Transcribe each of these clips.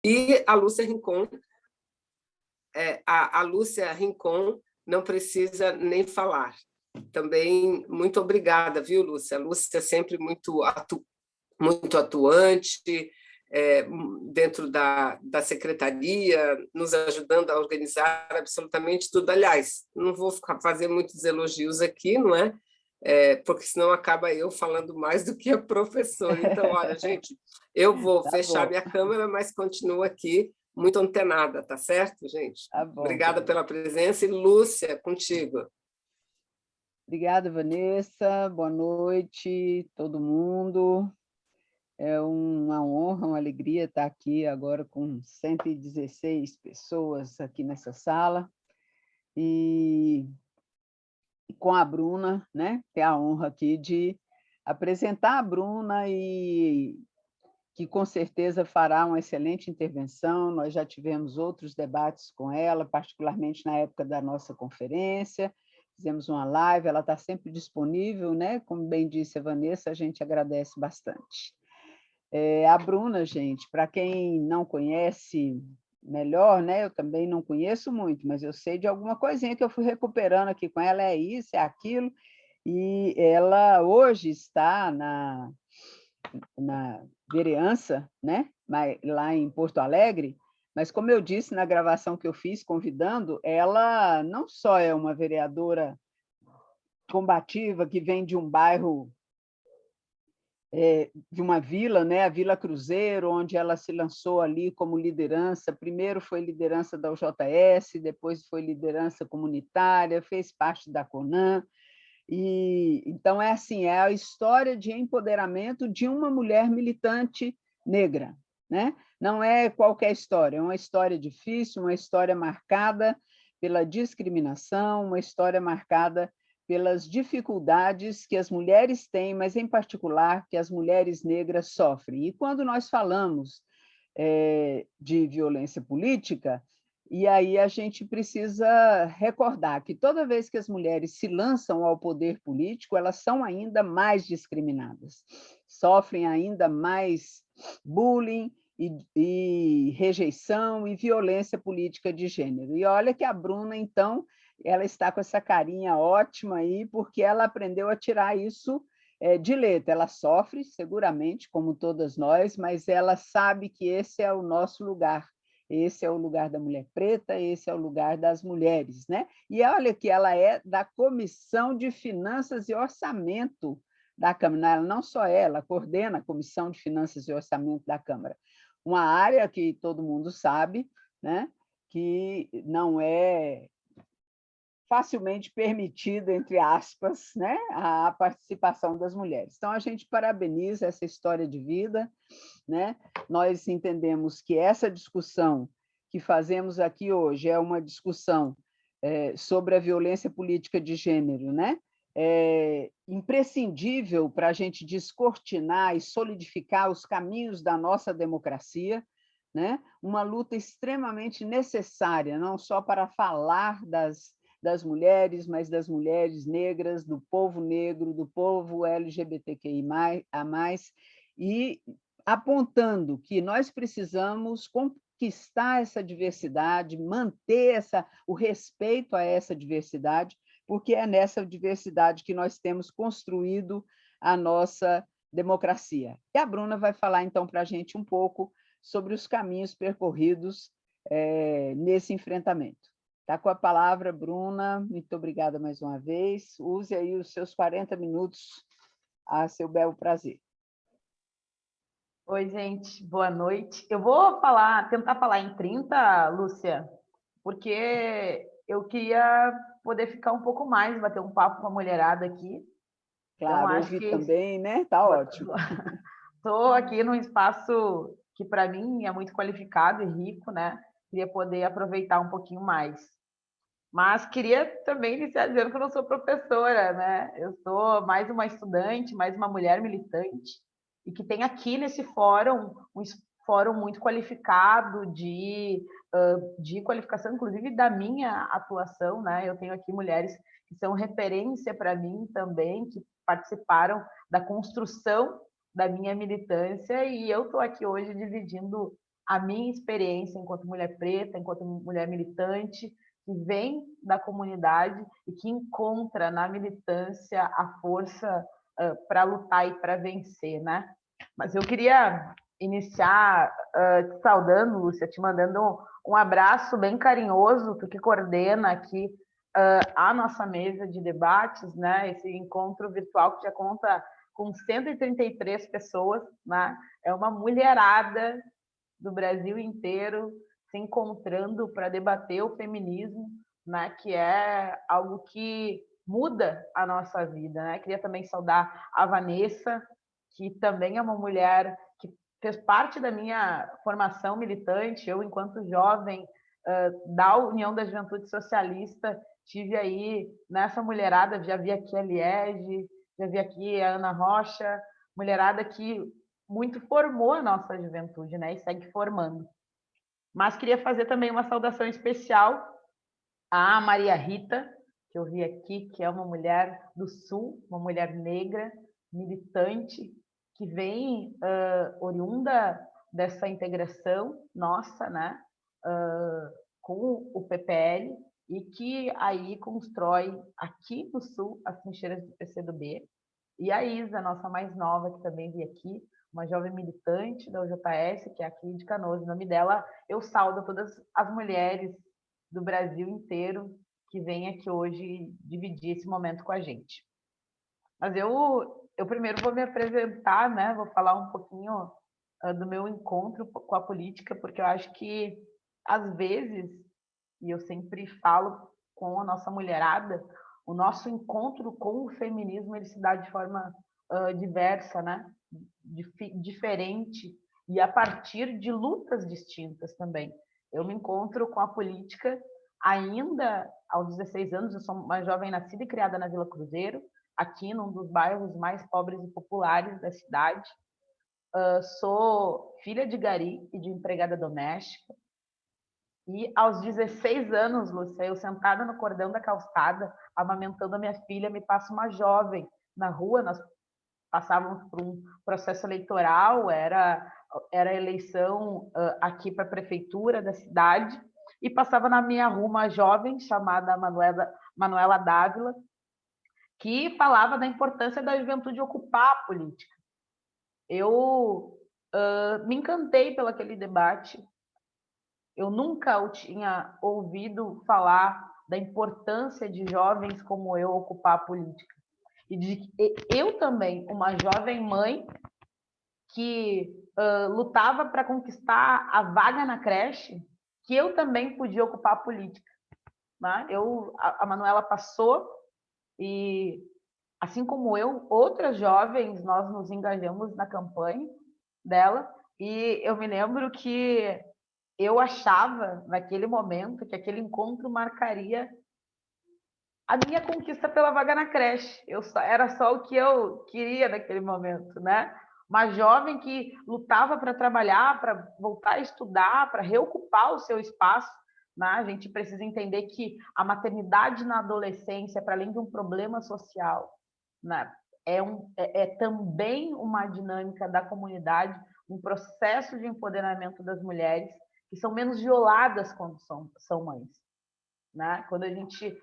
E a Lúcia Rincon, a Lúcia Rincon não precisa nem falar. Também muito obrigada, viu, Lúcia? A Lúcia é sempre muito atuante, dentro da secretaria, nos ajudando a organizar absolutamente tudo. Aliás, não vou fazer muitos elogios aqui, não é? Porque senão acaba eu falando mais do que a professora. Então, olha, gente, eu vou fechar minha câmera, mas continuo aqui muito antenada, tá certo, gente? Tá bom, Obrigada pela presença. E, Lúcia, contigo. Obrigada, Vanessa. Boa noite, todo mundo. É uma honra, uma alegria estar aqui agora com 116 pessoas aqui nessa sala. E com a Bruna, né? Ter a honra aqui de apresentar a Bruna e que com certeza fará uma excelente intervenção. Nós já tivemos outros debates com ela, particularmente na época da nossa conferência. Fizemos uma live, ela está sempre disponível, né? Como bem disse a Vanessa, a gente agradece bastante. A Bruna, gente, para quem não conhece melhor, né? Eu também não conheço muito, mas eu sei de alguma coisinha que eu fui recuperando aqui com ela, é isso, é aquilo, e ela hoje está na vereança, né? Lá em Porto Alegre, mas, como eu disse na gravação que eu fiz, convidando, ela não só é uma vereadora combativa que vem de um bairro, de uma vila, né? A Vila Cruzeiro, onde ela se lançou ali como liderança. Primeiro foi liderança da UJS, depois foi liderança comunitária, fez parte da CONAN. E então é assim, é a história de empoderamento de uma mulher militante negra, né? Não é qualquer história, é uma história difícil, uma história marcada pela discriminação, uma história marcada pelas dificuldades que as mulheres têm, mas em particular que as mulheres negras sofrem. E quando nós falamos de violência política, e aí a gente precisa recordar que toda vez que as mulheres se lançam ao poder político, elas são ainda mais discriminadas, sofrem ainda mais bullying e rejeição e violência política de gênero. E olha que a Bruna, então, ela está com essa carinha ótima aí, porque ela aprendeu a tirar isso de letra. Ela sofre, seguramente, como todas nós, mas ela sabe que esse é o nosso lugar. Esse é o lugar da mulher preta, esse é o lugar das mulheres, né? E olha que ela é da Comissão de Finanças e Orçamento da Câmara. Ela não só ela coordena a Comissão de Finanças e Orçamento da Câmara, uma área que todo mundo sabe, né? Que não é facilmente permitida, entre aspas, né, a participação das mulheres. Então, a gente parabeniza essa história de vida, né? Nós entendemos que essa discussão que fazemos aqui hoje é uma discussão sobre a violência política de gênero, né? É imprescindível para a gente descortinar e solidificar os caminhos da nossa democracia, né? Uma luta extremamente necessária, não só para falar das mulheres, mas das mulheres negras, do povo negro, do povo LGBTQI+, e apontando que nós precisamos conquistar essa diversidade, manter o respeito a essa diversidade, porque é nessa diversidade que nós temos construído a nossa democracia. E a Bruna vai falar, então, para a gente um pouco sobre os caminhos percorridos nesse enfrentamento. Está com a palavra, Bruna. Muito obrigada mais uma vez. Use aí os seus 40 minutos a seu belo prazer. Oi, gente. Boa noite. Eu vou tentar falar em 30, Lúcia, porque eu queria poder ficar um pouco mais, bater um papo com a mulherada aqui. Claro, então, ouvir também, né? Tá ótimo. Estou aqui num espaço que, para mim, é muito qualificado e rico, né? Queria poder aproveitar um pouquinho mais. Mas queria também iniciar dizendo que eu não sou professora, né? Eu sou mais uma estudante, mais uma mulher militante, e que tem aqui nesse fórum, um fórum muito qualificado de qualificação, inclusive da minha atuação, né? Eu tenho aqui mulheres que são referência para mim também, que participaram da construção da minha militância, e eu estou aqui hoje dividindo a minha experiência enquanto mulher preta, enquanto mulher militante, que vem da comunidade e que encontra na militância a força para lutar e para vencer, né? Mas eu queria iniciar te saudando, Lúcia, te mandando um abraço bem carinhoso, tu que coordena aqui a nossa mesa de debates, né? Esse encontro virtual que já conta com 133 pessoas, né? É uma mulherada do Brasil inteiro se encontrando para debater o feminismo, né? Que é algo que muda a nossa vida, né? Queria também saudar a Vanessa, que também é uma mulher que fez parte da minha formação militante. Eu, enquanto jovem da União da Juventude Socialista, tive aí nessa mulherada, já vi aqui a Liege, já vi aqui a Ana Rocha, mulherada que muito formou a nossa juventude, né? E segue formando. Mas queria fazer também uma saudação especial à Maria Rita, que eu vi aqui, que é uma mulher do Sul, uma mulher negra, militante, que vem oriunda dessa integração nossa, né? Com o PPL, e que aí constrói aqui no Sul as trincheiras do PCdoB. E a Isa, nossa mais nova, que também veio aqui, uma jovem militante da UJS, que é aqui de Canoas. O nome dela, eu saudo todas as mulheres do Brasil inteiro que vêm aqui hoje dividir esse momento com a gente. Mas eu primeiro vou me apresentar, né? Vou falar um pouquinho do meu encontro com a política, porque eu acho que, às vezes, e eu sempre falo com a nossa mulherada, o nosso encontro com o feminismo ele se dá de forma diversa, né? Diferente, e a partir de lutas distintas também. Eu me encontro com a política ainda aos 16 anos, eu sou uma jovem nascida e criada na Vila Cruzeiro, aqui num dos bairros mais pobres e populares da cidade. Sou filha de gari e de empregada doméstica. E aos 16 anos, Lúcia, eu sentada no cordão da calçada, amamentando a minha filha, me passa uma jovem na rua. Nós passávamos por um processo eleitoral, era eleição aqui para a prefeitura da cidade, e passava na minha rua uma jovem chamada Manuela Dávila, que falava da importância da juventude ocupar a política. Eu me encantei pelo aquele debate. Eu nunca o tinha ouvido falar da importância de jovens como eu ocupar a política. E de eu também, uma jovem mãe que lutava para conquistar a vaga na creche, que eu também podia ocupar a política. Né? A Manuela passou e, assim como eu, outras jovens, nós nos engajamos na campanha dela, e eu me lembro que eu achava, naquele momento, que aquele encontro marcaria a minha conquista pela vaga na creche. Era só o que eu queria naquele momento, né? Uma jovem que lutava para trabalhar, para voltar a estudar, para reocupar o seu espaço. Né? A gente precisa entender que a maternidade na adolescência, para além de um problema social, né? É também uma dinâmica da comunidade, um processo de empoderamento das mulheres, que são menos violadas quando são mães. Né? Quando a gente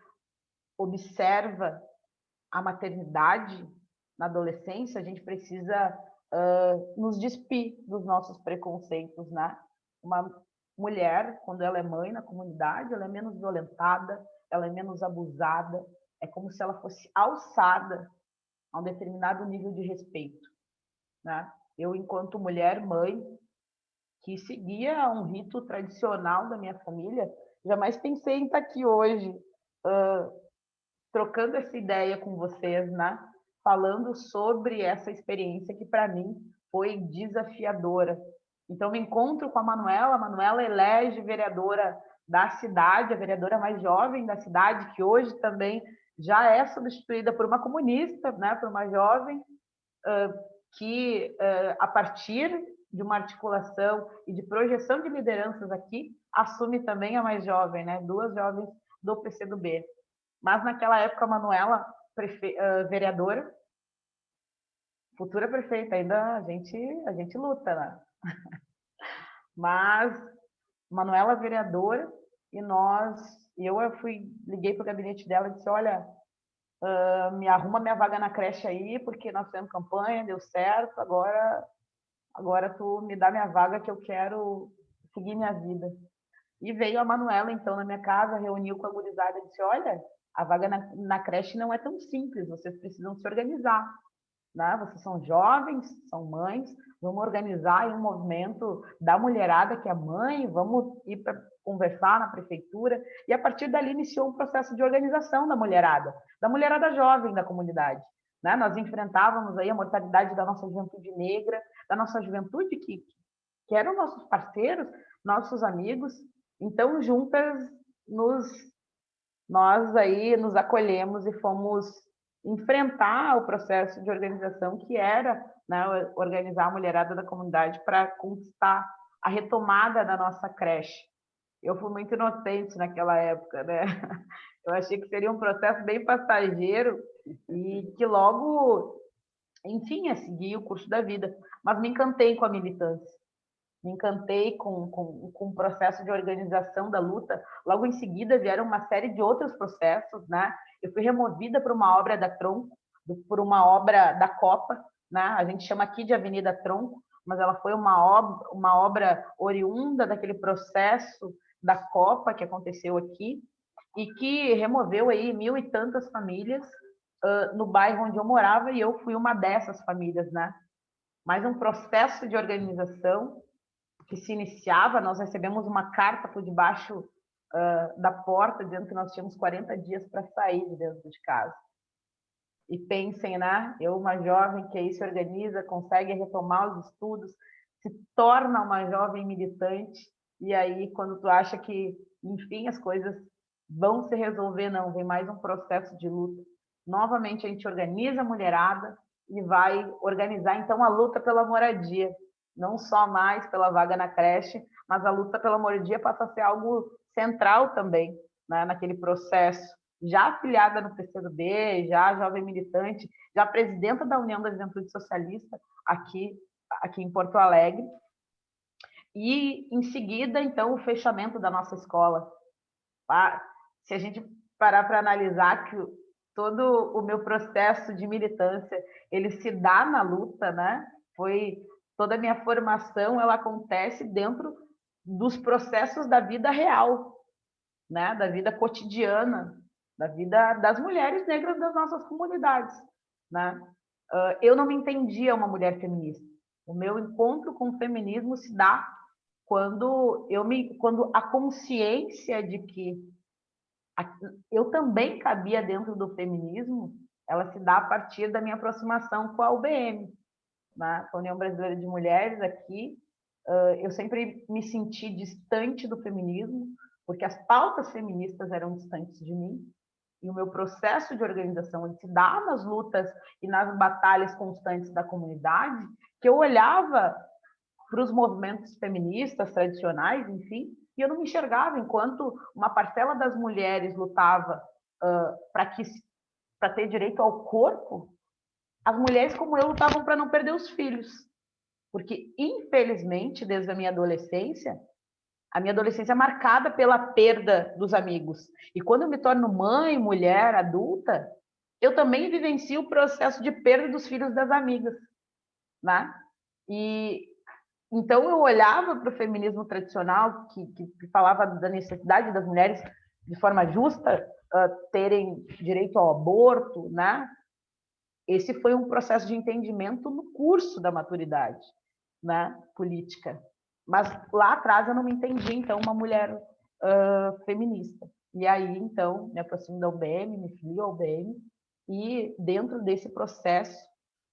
observa a maternidade na adolescência, a gente precisa nos despir dos nossos preconceitos. Né? Uma mulher, quando ela é mãe na comunidade, ela é menos violentada, ela é menos abusada, é como se ela fosse alçada a um determinado nível de respeito. Né? Eu, enquanto mulher, mãe, que seguia um rito tradicional da minha família, jamais pensei em estar aqui hoje, trocando essa ideia com vocês, né? Falando sobre essa experiência que, para mim, foi desafiadora. Então, me encontro com a Manuela elege vereadora da cidade, a vereadora mais jovem da cidade, que hoje também já é substituída por uma comunista, né? Por uma jovem que, a partir de uma articulação e de projeção de lideranças aqui, assume também a mais jovem, né? 2 jovens do PCdoB. Mas naquela época, a Manuela, vereadora, futura prefeita, ainda a gente luta, né? Mas Manuela é vereadora e eu liguei para o gabinete dela e disse, olha, me arruma minha vaga na creche aí, porque nós fizemos campanha, deu certo, agora tu me dá minha vaga que eu quero seguir minha vida. E veio a Manuela, então, na minha casa, reuniu com a gurizada e disse, olha, a vaga na creche não é tão simples, vocês precisam se organizar, né? Vocês são jovens, são mães, vamos organizar aí um movimento da mulherada que é mãe, vamos ir para conversar na prefeitura, e a partir dali iniciou um processo de organização da mulherada jovem da comunidade. Né? Nós enfrentávamos aí a mortalidade da nossa juventude negra, da nossa juventude que eram nossos parceiros, nossos amigos. Então, juntas, nós aí nos acolhemos e fomos enfrentar o processo de organização que era, né, organizar a mulherada da comunidade para conquistar a retomada da nossa creche. Eu fui muito inocente naquela época, né? Eu achei que seria um processo bem passageiro e que logo, enfim, ia seguir o curso da vida. Mas me encantei com a militância, me encantei com o processo de organização da luta. Logo em seguida vieram uma série de outros processos, né? Eu fui removida por uma obra da Tronco, por uma obra da Copa, né? A gente chama aqui de Avenida Tronco, mas ela foi uma obra oriunda daquele processo da Copa que aconteceu aqui e que removeu aí 1.000 e tantas famílias no bairro onde eu morava, e eu fui uma dessas famílias, né? Mais um processo de organização que se iniciava, nós recebemos uma carta por debaixo da porta dizendo que nós tínhamos 40 dias para sair de dentro de casa. E pensem, né? Eu, uma jovem que aí se organiza, consegue retomar os estudos, se torna uma jovem militante, e aí quando tu acha que, enfim, as coisas vão se resolver, não, vem mais um processo de luta. Novamente a gente organiza a mulherada e vai organizar então a luta pela moradia, não só mais pela vaga na creche, mas a luta pela moradia passa a ser algo central também, né, naquele processo. Já afiliada no PCdoB, já jovem militante, já presidenta da União da Juventude Socialista aqui em Porto Alegre. E, em seguida, então, o fechamento da nossa escola. Se a gente parar para analisar que todo o meu processo de militância, ele se dá na luta, né? Toda a minha formação, ela acontece dentro dos processos da vida real, né? Da vida cotidiana, da vida das mulheres negras das nossas comunidades, né? Eu não me entendia uma mulher feminista. O meu encontro com o feminismo se dá quando a consciência de que eu também cabia dentro do feminismo, ela se dá a partir da minha aproximação com a UBM, né? Com a União Brasileira de Mulheres aqui. Eu sempre me senti distante do feminismo, porque as pautas feministas eram distantes de mim, e o meu processo de organização ele se dá nas lutas e nas batalhas constantes da comunidade, que eu olhava para os movimentos feministas tradicionais, enfim, e eu não me enxergava enquanto uma parcela das mulheres lutava para ter direito ao corpo, as mulheres como eu lutavam para não perder os filhos. Porque, infelizmente, desde a minha adolescência é marcada pela perda dos amigos. E quando eu me torno mãe, mulher, adulta, eu também vivencio o processo de perda dos filhos das amigas, né? E então eu olhava para o feminismo tradicional, que falava da necessidade das mulheres, de forma justa, terem direito ao aborto, né? Esse foi um processo de entendimento no curso da maturidade, né, política. Mas lá atrás eu não me entendi, então, uma mulher feminista. E aí, então, me aproximo da UBM, me filio à UBM, e dentro desse processo,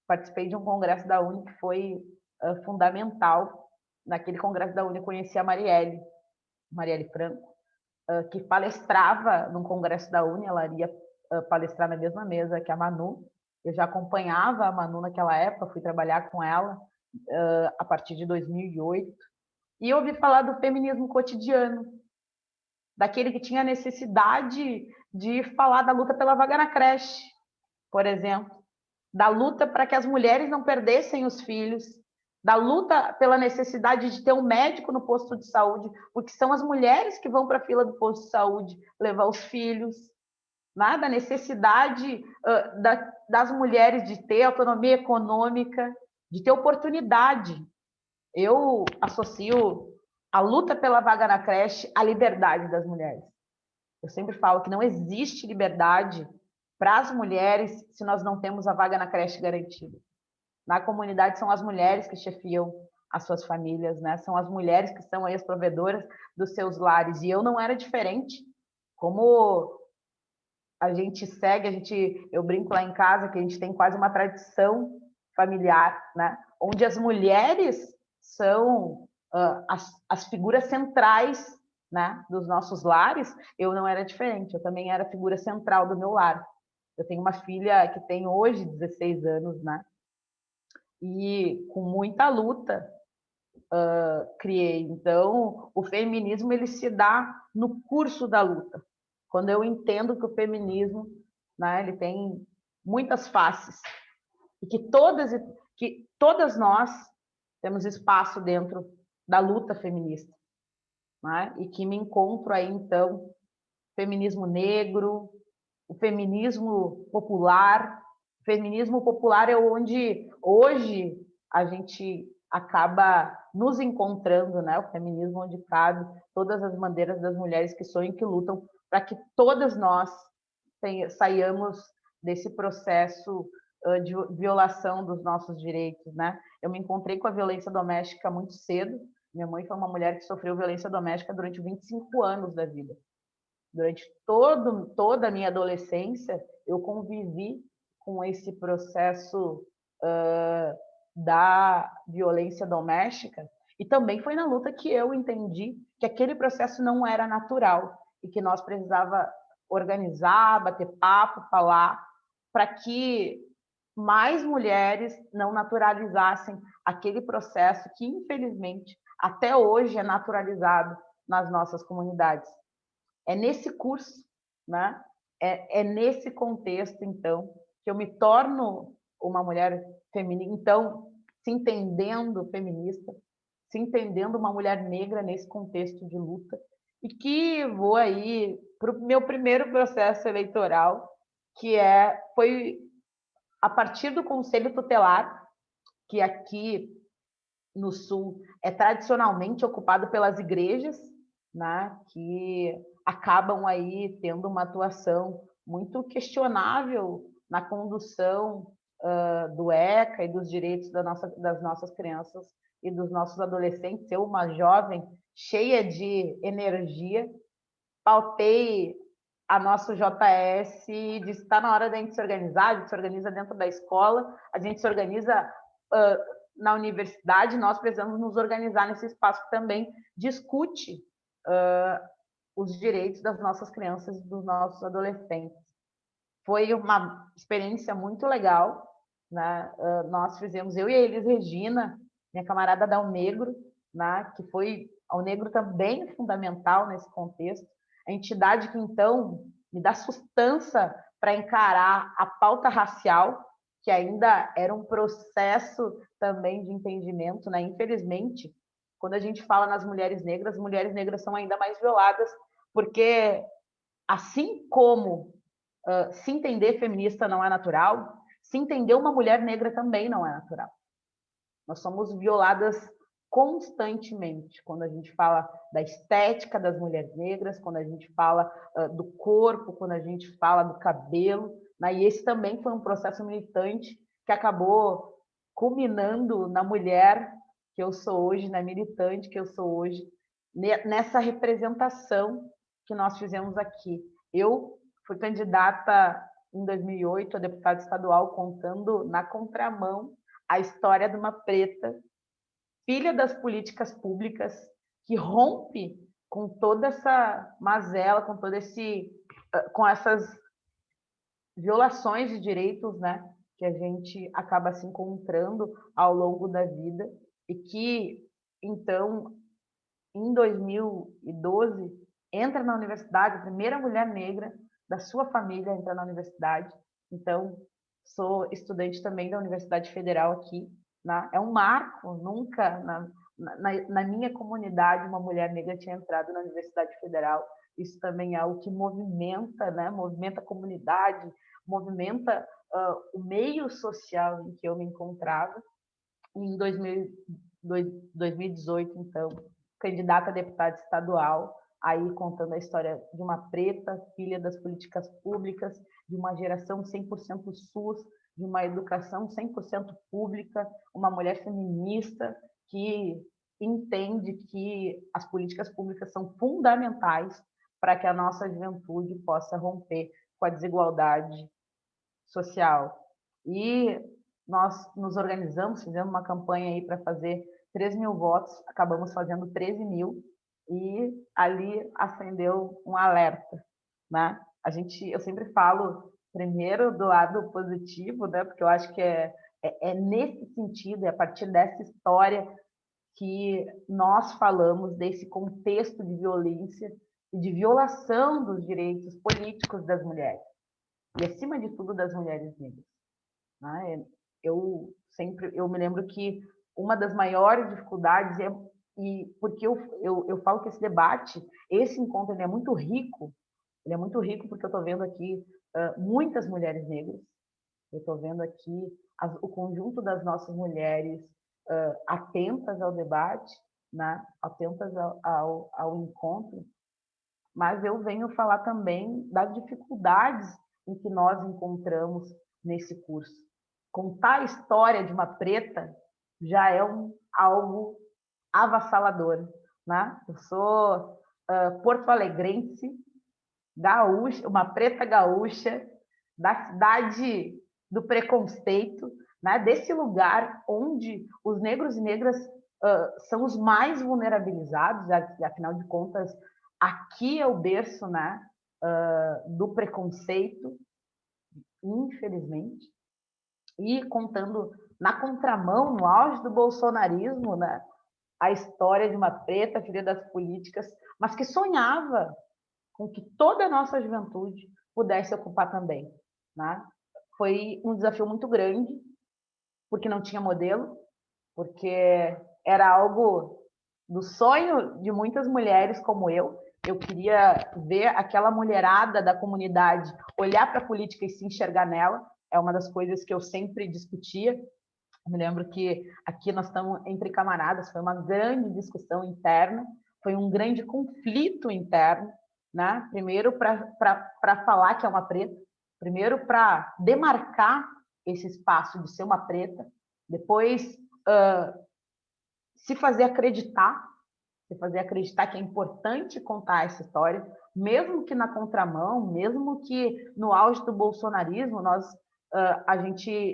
participei de um congresso da UNE que foi fundamental. Naquele congresso da UNE eu conheci a Marielle Franco, que palestrava no congresso da UNE, ela iria palestrar na mesma mesa que a Manu. Eu já acompanhava a Manu naquela época, fui trabalhar com ela a partir de 2008, e eu ouvi falar do feminismo cotidiano, daquele que tinha necessidade de falar da luta pela vaga na creche, por exemplo, da luta para que as mulheres não perdessem os filhos, da luta pela necessidade de ter um médico no posto de saúde, porque são as mulheres que vão para a fila do posto de saúde levar os filhos, né? Da necessidade das mulheres de ter autonomia econômica, de ter oportunidade. Eu associo a luta pela vaga na creche à liberdade das mulheres. Eu sempre falo que não existe liberdade para as mulheres se nós não temos a vaga na creche garantida. Na comunidade são as mulheres que chefiam as suas famílias, né? São as mulheres que são aí as provedoras dos seus lares. E eu não era diferente. Como a gente segue, eu brinco lá em casa que a gente tem quase uma tradição familiar, né? Onde as mulheres são as figuras centrais, né, dos nossos lares. Eu não era diferente, eu também era a figura central do meu lar. Eu tenho uma filha que tem hoje 16 anos, né? E com muita luta criei. Então, o feminismo ele se dá no curso da luta. Quando eu entendo que o feminismo, né, ele tem muitas faces e que todas nós temos espaço dentro da luta feminista, né? E que me encontro aí então feminismo negro, o feminismo popular. O feminismo popular é onde hoje a gente acaba nos encontrando, né? O feminismo onde cabe todas as bandeiras das mulheres que sonham e que lutam para que todas nós saiamos desse processo de violação dos nossos direitos, né? Eu me encontrei com a violência doméstica muito cedo. Minha mãe foi uma mulher que sofreu violência doméstica durante 25 anos da vida. Durante toda a minha adolescência, eu convivi com esse processo da violência doméstica, e também foi na luta que eu entendi que aquele processo não era natural e que nós precisava organizar, bater papo, falar, para que mais mulheres não naturalizassem aquele processo que, infelizmente, até hoje é naturalizado nas nossas comunidades. É nesse curso, né? É nesse contexto, então, que eu me torno uma mulher feminina, então, se entendendo feminista, se entendendo uma mulher negra nesse contexto de luta, e que vou aí para o meu primeiro processo eleitoral, que foi a partir do Conselho Tutelar, que aqui no Sul é tradicionalmente ocupado pelas igrejas, né, que acabam aí tendo uma atuação muito questionável na condução do ECA e dos direitos das nossas crianças e dos nossos adolescentes. Eu, uma jovem cheia de energia, pautei a nosso JS e disse: está na hora da gente se organizar. A gente se organiza dentro da escola, a gente se organiza na universidade, nós precisamos nos organizar nesse espaço que também discute os direitos das nossas crianças e dos nossos adolescentes. Foi uma experiência muito legal, né? Nós fizemos, eu e a Elis Regina, minha camarada da Alnegro, né? Que foi Alnegro também fundamental nesse contexto, a entidade que então me dá sustância para encarar a pauta racial, que ainda era um processo também de entendimento, né? Infelizmente, quando a gente fala nas mulheres negras são ainda mais violadas, porque assim como se entender feminista não é natural, se entender uma mulher negra também não é natural. Nós somos violadas constantemente quando a gente fala da estética das mulheres negras, quando a gente fala do corpo, quando a gente fala do cabelo, né? E esse também foi um processo militante que acabou culminando na mulher que eu sou hoje, na militante que eu sou hoje, nessa representação que nós fizemos aqui. Eu fui candidata em 2008 a deputada estadual, contando na contramão a história de uma preta, filha das políticas públicas, que rompe com toda essa mazela, com essas violações de direitos, né, que a gente acaba se encontrando ao longo da vida, e que, então, em 2012, entra na universidade, a primeira mulher negra da sua família entra na universidade. Então, sou estudante também da Universidade Federal aqui, né? É um marco, nunca na minha comunidade uma mulher negra tinha entrado na Universidade Federal. Isso também é algo que movimenta, né? Movimenta a comunidade, movimenta o meio social em que eu me encontrava. Em 2018, então, candidata a deputada estadual, aí contando a história de uma preta, filha das políticas públicas, de uma geração 100% SUS, de uma educação 100% pública, uma mulher feminista que entende que as políticas públicas são fundamentais para que a nossa juventude possa romper com a desigualdade social. E nós nos organizamos, fizemos uma campanha aí para fazer 3.000 votos, acabamos fazendo 13.000, e ali acendeu um alerta, né? Eu sempre falo primeiro do lado positivo, né? Porque eu acho que é nesse sentido, é a partir dessa história que nós falamos desse contexto de violência e de violação dos direitos políticos das mulheres, e acima de tudo das mulheres negras, né? Eu me lembro que uma das maiores dificuldades porque eu falo que esse encontro, ele é muito rico porque eu estou vendo aqui muitas mulheres negras, eu estou vendo aqui o conjunto das nossas mulheres atentas ao debate, né? Atentas ao encontro, mas eu venho falar também das dificuldades em que nós encontramos nesse curso. Contar a história de uma preta já é algo avassalador, né? Eu sou porto-alegrense, gaúcha, uma preta gaúcha, da cidade do preconceito, né? Desse lugar onde os negros e negras são os mais vulnerabilizados, afinal de contas, aqui é o berço, né, do preconceito, infelizmente, e contando na contramão, no auge do bolsonarismo, né, a história de uma preta, filha das políticas, mas que sonhava com que toda a nossa juventude pudesse ocupar também, né? Foi um desafio muito grande, porque não tinha modelo, porque era algo do sonho de muitas mulheres como eu. Eu queria ver aquela mulherada da comunidade olhar para a política e se enxergar nela. É uma das coisas que eu sempre discutia. Eu me lembro que aqui nós estamos entre camaradas, foi uma grande discussão interna, foi um grande conflito interno, né? Primeiro para falar que é uma preta, primeiro para demarcar esse espaço de ser uma preta, depois se fazer acreditar que é importante contar essa história, mesmo que na contramão, mesmo que no auge do bolsonarismo,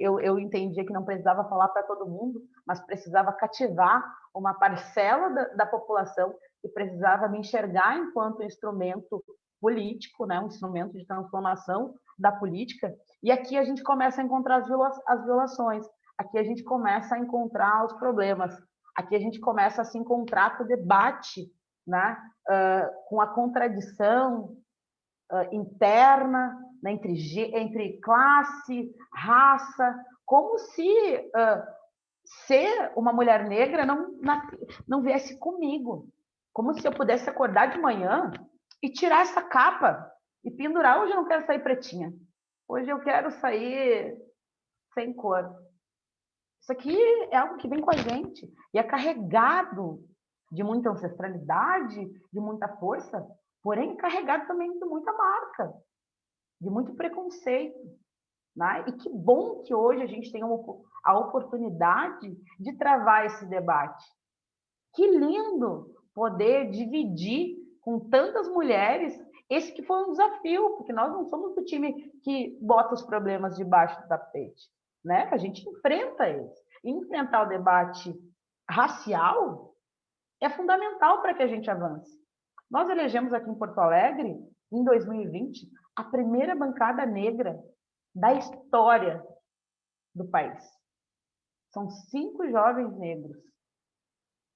eu entendia que não precisava falar para todo mundo, mas precisava cativar uma parcela da população e precisava me enxergar enquanto instrumento político, né, um instrumento de transformação da política. E aqui a gente começa a encontrar as violações, aqui a gente começa a encontrar os problemas, aqui a gente começa a se encontrar com o debate, né, com a contradição interna, né, entre classe, raça, como se ser uma mulher negra não viesse comigo, como se eu pudesse acordar de manhã e tirar essa capa e pendurar. Hoje eu não quero sair pretinha, hoje eu quero sair sem cor. Isso aqui é algo que vem com a gente e é carregado de muita ancestralidade, de muita força, porém carregado também de muita marca, de muito preconceito, né? E que bom que hoje a gente tem a oportunidade de travar esse debate. Que lindo poder dividir com tantas mulheres esse que foi um desafio, porque nós não somos do time que bota os problemas debaixo do tapete, né? A gente enfrenta eles. E enfrentar o debate racial é fundamental para que a gente avance. Nós elegemos aqui em Porto Alegre, em 2020, a primeira bancada negra da história do país. São 5 jovens negros,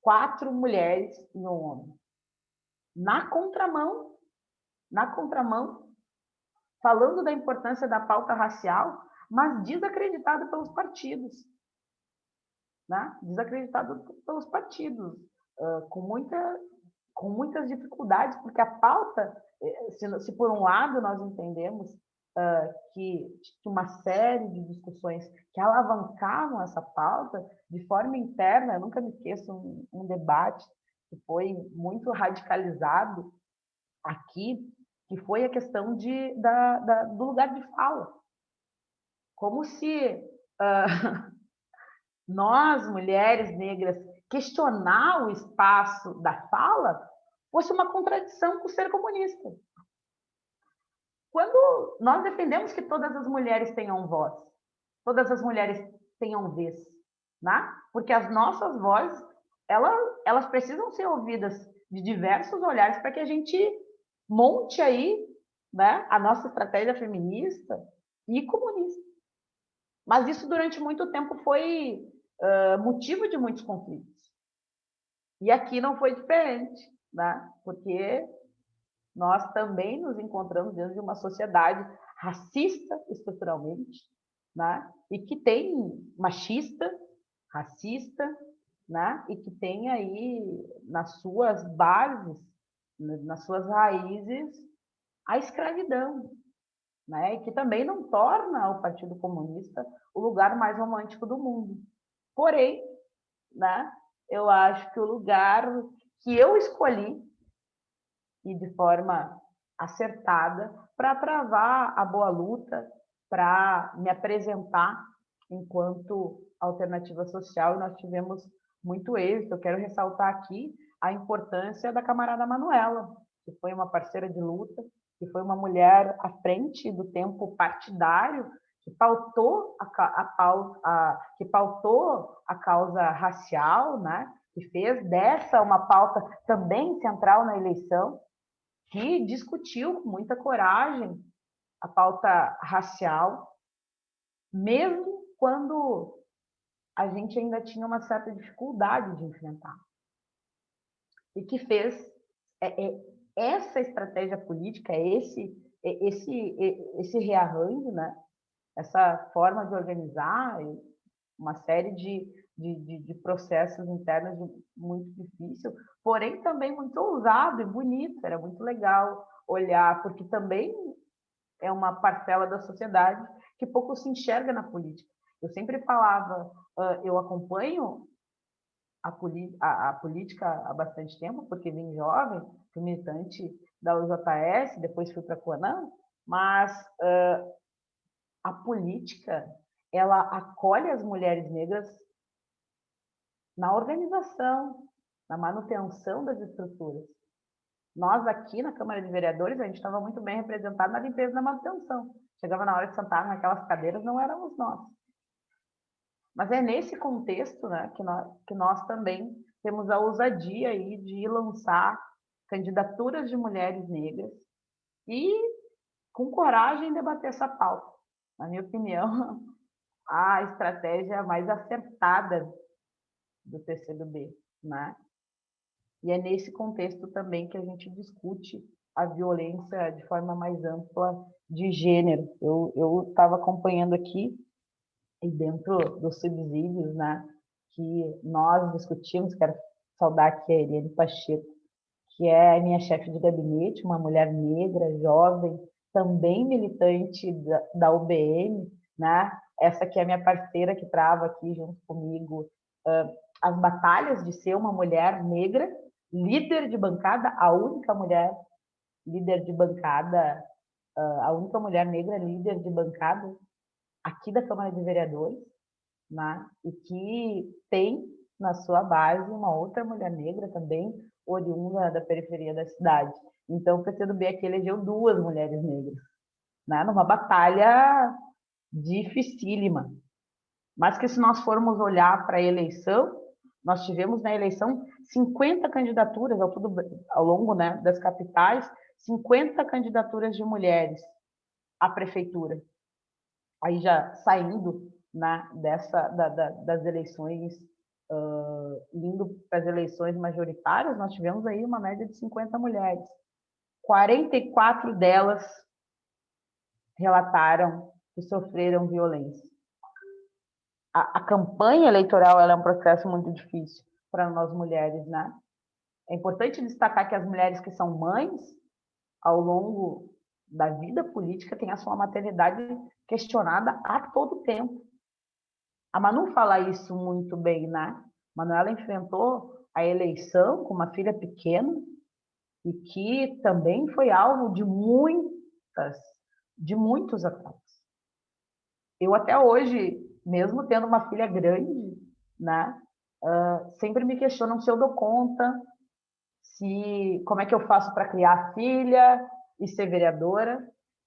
4 mulheres e 1 homem. Na contramão, falando da importância da pauta racial, mas desacreditado pelos partidos. né? Desacreditado pelos partidos, com muitas dificuldades, porque a pauta, se por um lado nós entendemos que uma série de discussões que alavancavam essa pauta de forma interna, eu nunca me esqueço um debate que foi muito radicalizado aqui, que foi a questão do lugar de fala. Como se nós, mulheres negras, questionar o espaço da fala fosse uma contradição com o ser comunista. Quando nós defendemos que todas as mulheres tenham voz, todas as mulheres tenham vez, né? Porque as nossas vozes, elas precisam ser ouvidas de diversos olhares para que a gente monte aí, né, a nossa estratégia feminista e comunista. Mas isso durante muito tempo foi motivo de muitos conflitos. E aqui não foi diferente, né? Porque nós também nos encontramos dentro de uma sociedade racista estruturalmente, né? E que tem machista, racista, né? E que tem aí nas suas bases, nas suas raízes, a escravidão, né? E que também não torna o Partido Comunista o lugar mais romântico do mundo. Porém, né? Eu acho que o lugar que eu escolhi e de forma acertada para travar a boa luta, para me apresentar enquanto alternativa social, e nós tivemos muito êxito. Eu quero ressaltar aqui a importância da camarada Manuela, que foi uma parceira de luta, que foi uma mulher à frente do tempo partidário, que pautou a causa racial, né? Que fez dessa uma pauta também central na eleição, que discutiu com muita coragem a pauta racial, mesmo quando a gente ainda tinha uma certa dificuldade de enfrentar. E que fez essa estratégia política, esse rearranjo, né? Essa forma de organizar, uma série de processos internos muito difícil, porém também muito ousado e bonito. Era muito legal olhar, porque também é uma parcela da sociedade que pouco se enxerga na política. Eu sempre falava, eu acompanho a política há bastante tempo, porque vim jovem, fui militante da UJS, depois fui para a CONAN, mas a política, ela acolhe as mulheres negras na organização, na manutenção das estruturas. Nós aqui na Câmara de Vereadores, a gente estava muito bem representado na limpeza e na manutenção. Chegava na hora de sentar naquelas cadeiras, não éramos nós. Mas é nesse contexto, né, que nós também temos a ousadia aí de lançar candidaturas de mulheres negras e com coragem debater essa pauta. Na minha opinião, a estratégia mais acertada do PCdoB, né? E é nesse contexto também que a gente discute a violência de forma mais ampla de gênero. Eu estava acompanhando aqui, e dentro dos subsídios, né, que nós discutimos, quero saudar aqui a Eliane Pacheco, que é minha chefe de gabinete, uma mulher negra, jovem, também militante da UBM, né? Essa que é a minha parceira que trava aqui junto comigo as batalhas de ser uma mulher negra, líder de bancada, a única mulher líder de bancada, a única mulher negra líder de bancada aqui da Câmara de Vereadores, né? E que tem na sua base uma outra mulher negra também, oriunda da periferia da cidade. Então, o PCdoB aqui elegeu duas mulheres negras, né? Numa batalha dificílima. Mas que se nós formos olhar para a eleição, nós tivemos na eleição 50 candidaturas ao longo, né, das capitais, 50 candidaturas de mulheres à prefeitura. Aí já saindo, né, das eleições, indo para as eleições majoritárias, nós tivemos aí uma média de 50 mulheres. 44 delas relataram que sofreram violência. a campanha eleitoral ela é um processo muito difícil para nós mulheres, né? É importante destacar que as mulheres que são mães, ao longo da vida política, têm a sua maternidade questionada a todo tempo. A Manu fala isso muito bem, né? Manuela enfrentou a eleição com uma filha pequena e que também foi alvo de muitos ataques. Eu até hoje, mesmo tendo uma filha grande, né, sempre me questionam se eu dou conta, como é que eu faço para criar a filha e ser vereadora.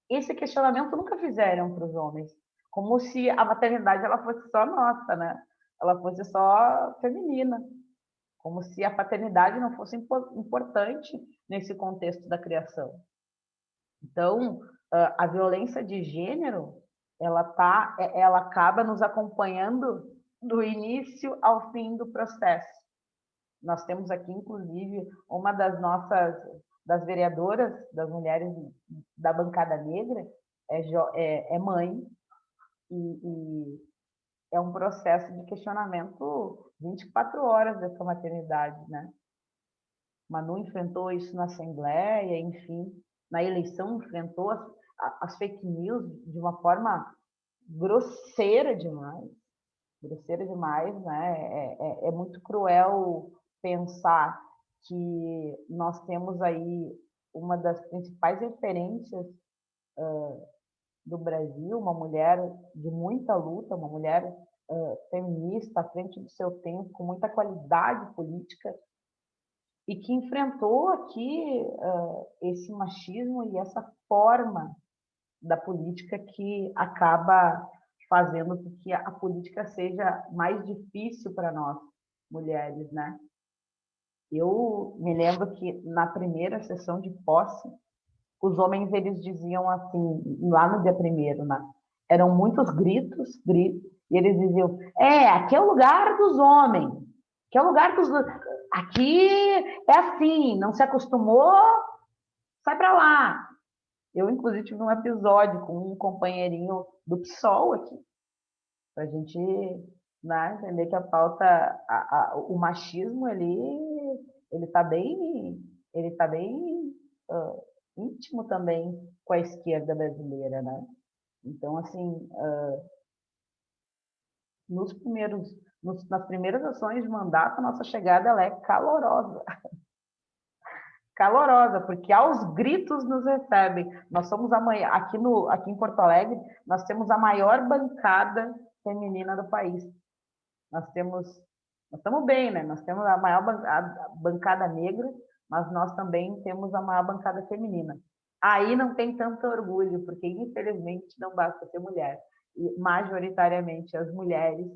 Esse questionamento nunca fizeram para os homens, como se a maternidade ela fosse só nossa, né? Ela fosse só feminina, como se a paternidade não fosse importante nesse contexto da criação. Então, a violência de gênero, ela acaba nos acompanhando do início ao fim do processo. Nós temos aqui, inclusive, uma das vereadoras, das mulheres da bancada negra, é mãe, e é um processo de questionamento 24 horas dessa maternidade, né? Manu enfrentou isso na Assembleia, enfim, na eleição enfrentou as fake news de uma forma grosseira demais, né? É muito cruel pensar que nós temos aí uma das principais referências do Brasil, uma mulher de muita luta, uma mulher feminista à frente do seu tempo, com muita qualidade política, e que enfrentou aqui esse machismo e essa forma da política que acaba fazendo com que a política seja mais difícil para nós, mulheres, né? Eu me lembro que na primeira sessão de posse, os homens eles diziam assim, lá no dia primeiro, né? Eram muitos gritos, e eles diziam: aqui é o lugar dos homens, aqui é o lugar dos... Aqui é assim, não se acostumou, sai para lá. Eu, inclusive, tive um episódio com um companheirinho do PSOL aqui, para a gente, né, entender que a pauta, o machismo, ele está bem íntimo também com a esquerda brasileira, né? Então, assim, nas primeiras ações de mandato, a nossa chegada ela é calorosa. Calorosa, porque aos gritos nos recebem. Nós somos aqui em Porto Alegre, nós temos a maior bancada feminina do país. Nós estamos bem, né? Nós temos a maior bancada negra, mas nós também temos a maior bancada feminina. Aí não tem tanto orgulho, porque infelizmente não basta ser mulher. E majoritariamente as mulheres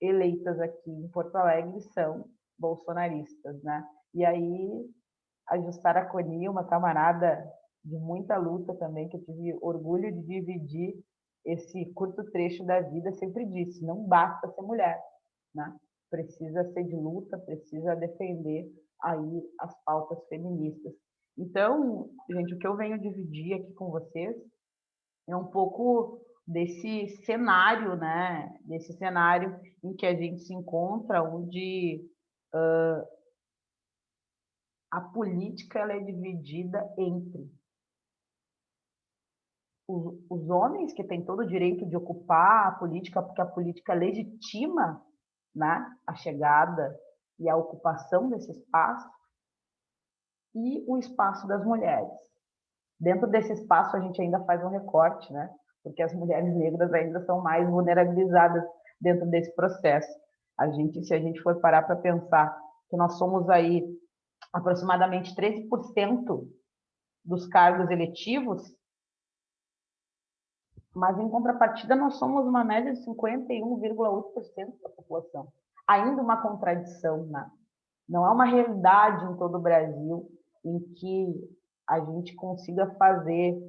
eleitas aqui em Porto Alegre são bolsonaristas, né? E aí a Jussara Coni, uma camarada de muita luta também, que eu tive orgulho de dividir esse curto trecho da vida, sempre disse: não basta ser mulher, né? Precisa ser de luta, precisa defender aí as pautas feministas. Então, gente, o que eu venho dividir aqui com vocês é um pouco desse cenário, né? Desse cenário em que a gente se encontra, onde a política ela é dividida entre os homens, que têm todo o direito de ocupar a política, porque a política legitima, né, a chegada e a ocupação desse espaço, e o espaço das mulheres. Dentro desse espaço, a gente ainda faz um recorte, né, porque as mulheres negras ainda são mais vulnerabilizadas dentro desse processo. Se a gente for parar para pensar que nós somos aí aproximadamente 13% dos cargos eletivos, mas, em contrapartida, nós somos uma média de 51,8% da população. Ainda uma contradição, né? Não é uma realidade em todo o Brasil em que a gente consiga fazer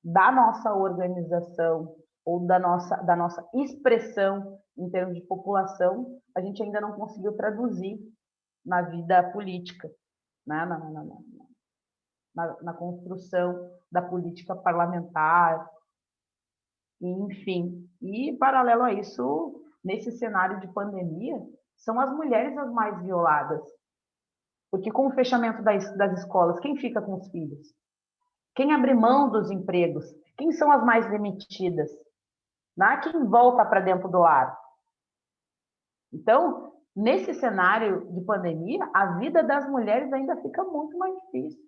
da nossa organização ou da nossa expressão em termos de população, a gente ainda não conseguiu traduzir na vida política, né? Na construção da política parlamentar, enfim. E, paralelo a isso, nesse cenário de pandemia, são as mulheres as mais violadas. Porque com o fechamento das escolas, quem fica com os filhos? Quem abre mão dos empregos? Quem são as mais demitidas? Né? Quem volta para dentro do lar? Então, nesse cenário de pandemia, a vida das mulheres ainda fica muito mais difícil.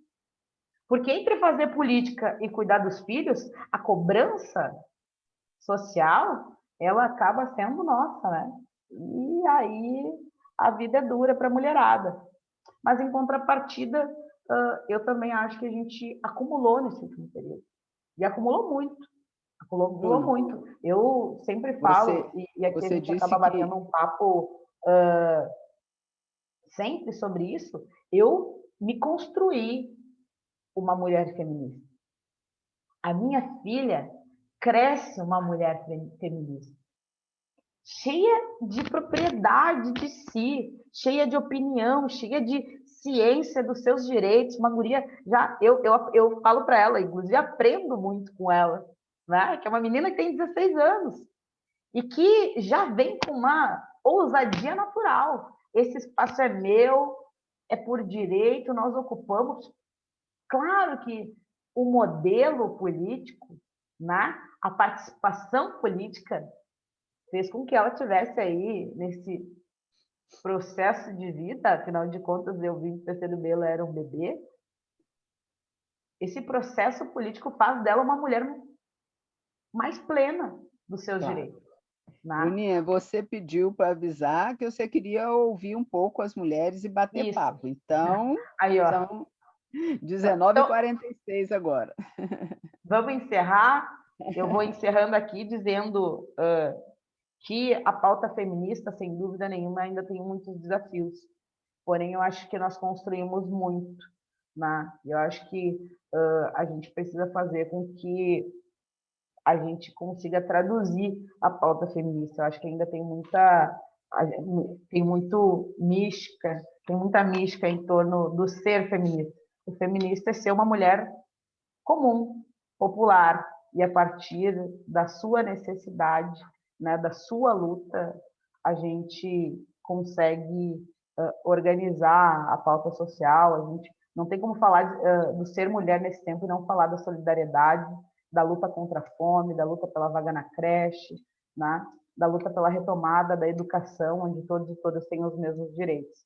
Porque entre fazer política e cuidar dos filhos, a cobrança social, ela acaba sendo nossa, né? E aí a vida é dura para a mulherada. Mas, em contrapartida, eu também acho que a gente acumulou nesse último período. E acumulou muito. Acumulou muito. Eu sempre falo, e aqui a gente acaba batendo um papo sempre sobre isso, eu me construí uma mulher feminista. A minha filha cresce uma mulher feminista, cheia de propriedade de si, cheia de opinião, cheia de ciência dos seus direitos. Uma guria, eu falo para ela, inclusive aprendo muito com ela, né? Que é uma menina que tem 16 anos e que já vem com uma ousadia natural. Esse espaço é meu, é por direito, nós ocupamos. Claro que o modelo político, né? A participação política fez com que ela tivesse aí nesse processo de vida, afinal de contas eu vim do PCdoB, ela era um bebê. Esse processo político faz dela uma mulher mais plena dos seus direitos. Né? Bruninha, você pediu para avisar que você queria ouvir um pouco as mulheres e bater papo. Então, aí, ó. são 19h46 agora. Vamos encerrar. Eu vou encerrando aqui dizendo que a pauta feminista, sem dúvida nenhuma, ainda tem muitos desafios. Porém, eu acho que nós construímos muito. Né? Eu acho que a gente precisa fazer com que a gente consiga traduzir a pauta feminista. Eu acho que ainda tem muita mística em torno do ser feminista. O feminista é ser uma mulher comum, popular, e a partir da sua necessidade, né, da sua luta, a gente consegue organizar a pauta social. A gente não tem como falar do ser mulher nesse tempo e não falar da solidariedade, da luta contra a fome, da luta pela vaga na creche, né, da luta pela retomada da educação, onde todos e todas têm os mesmos direitos.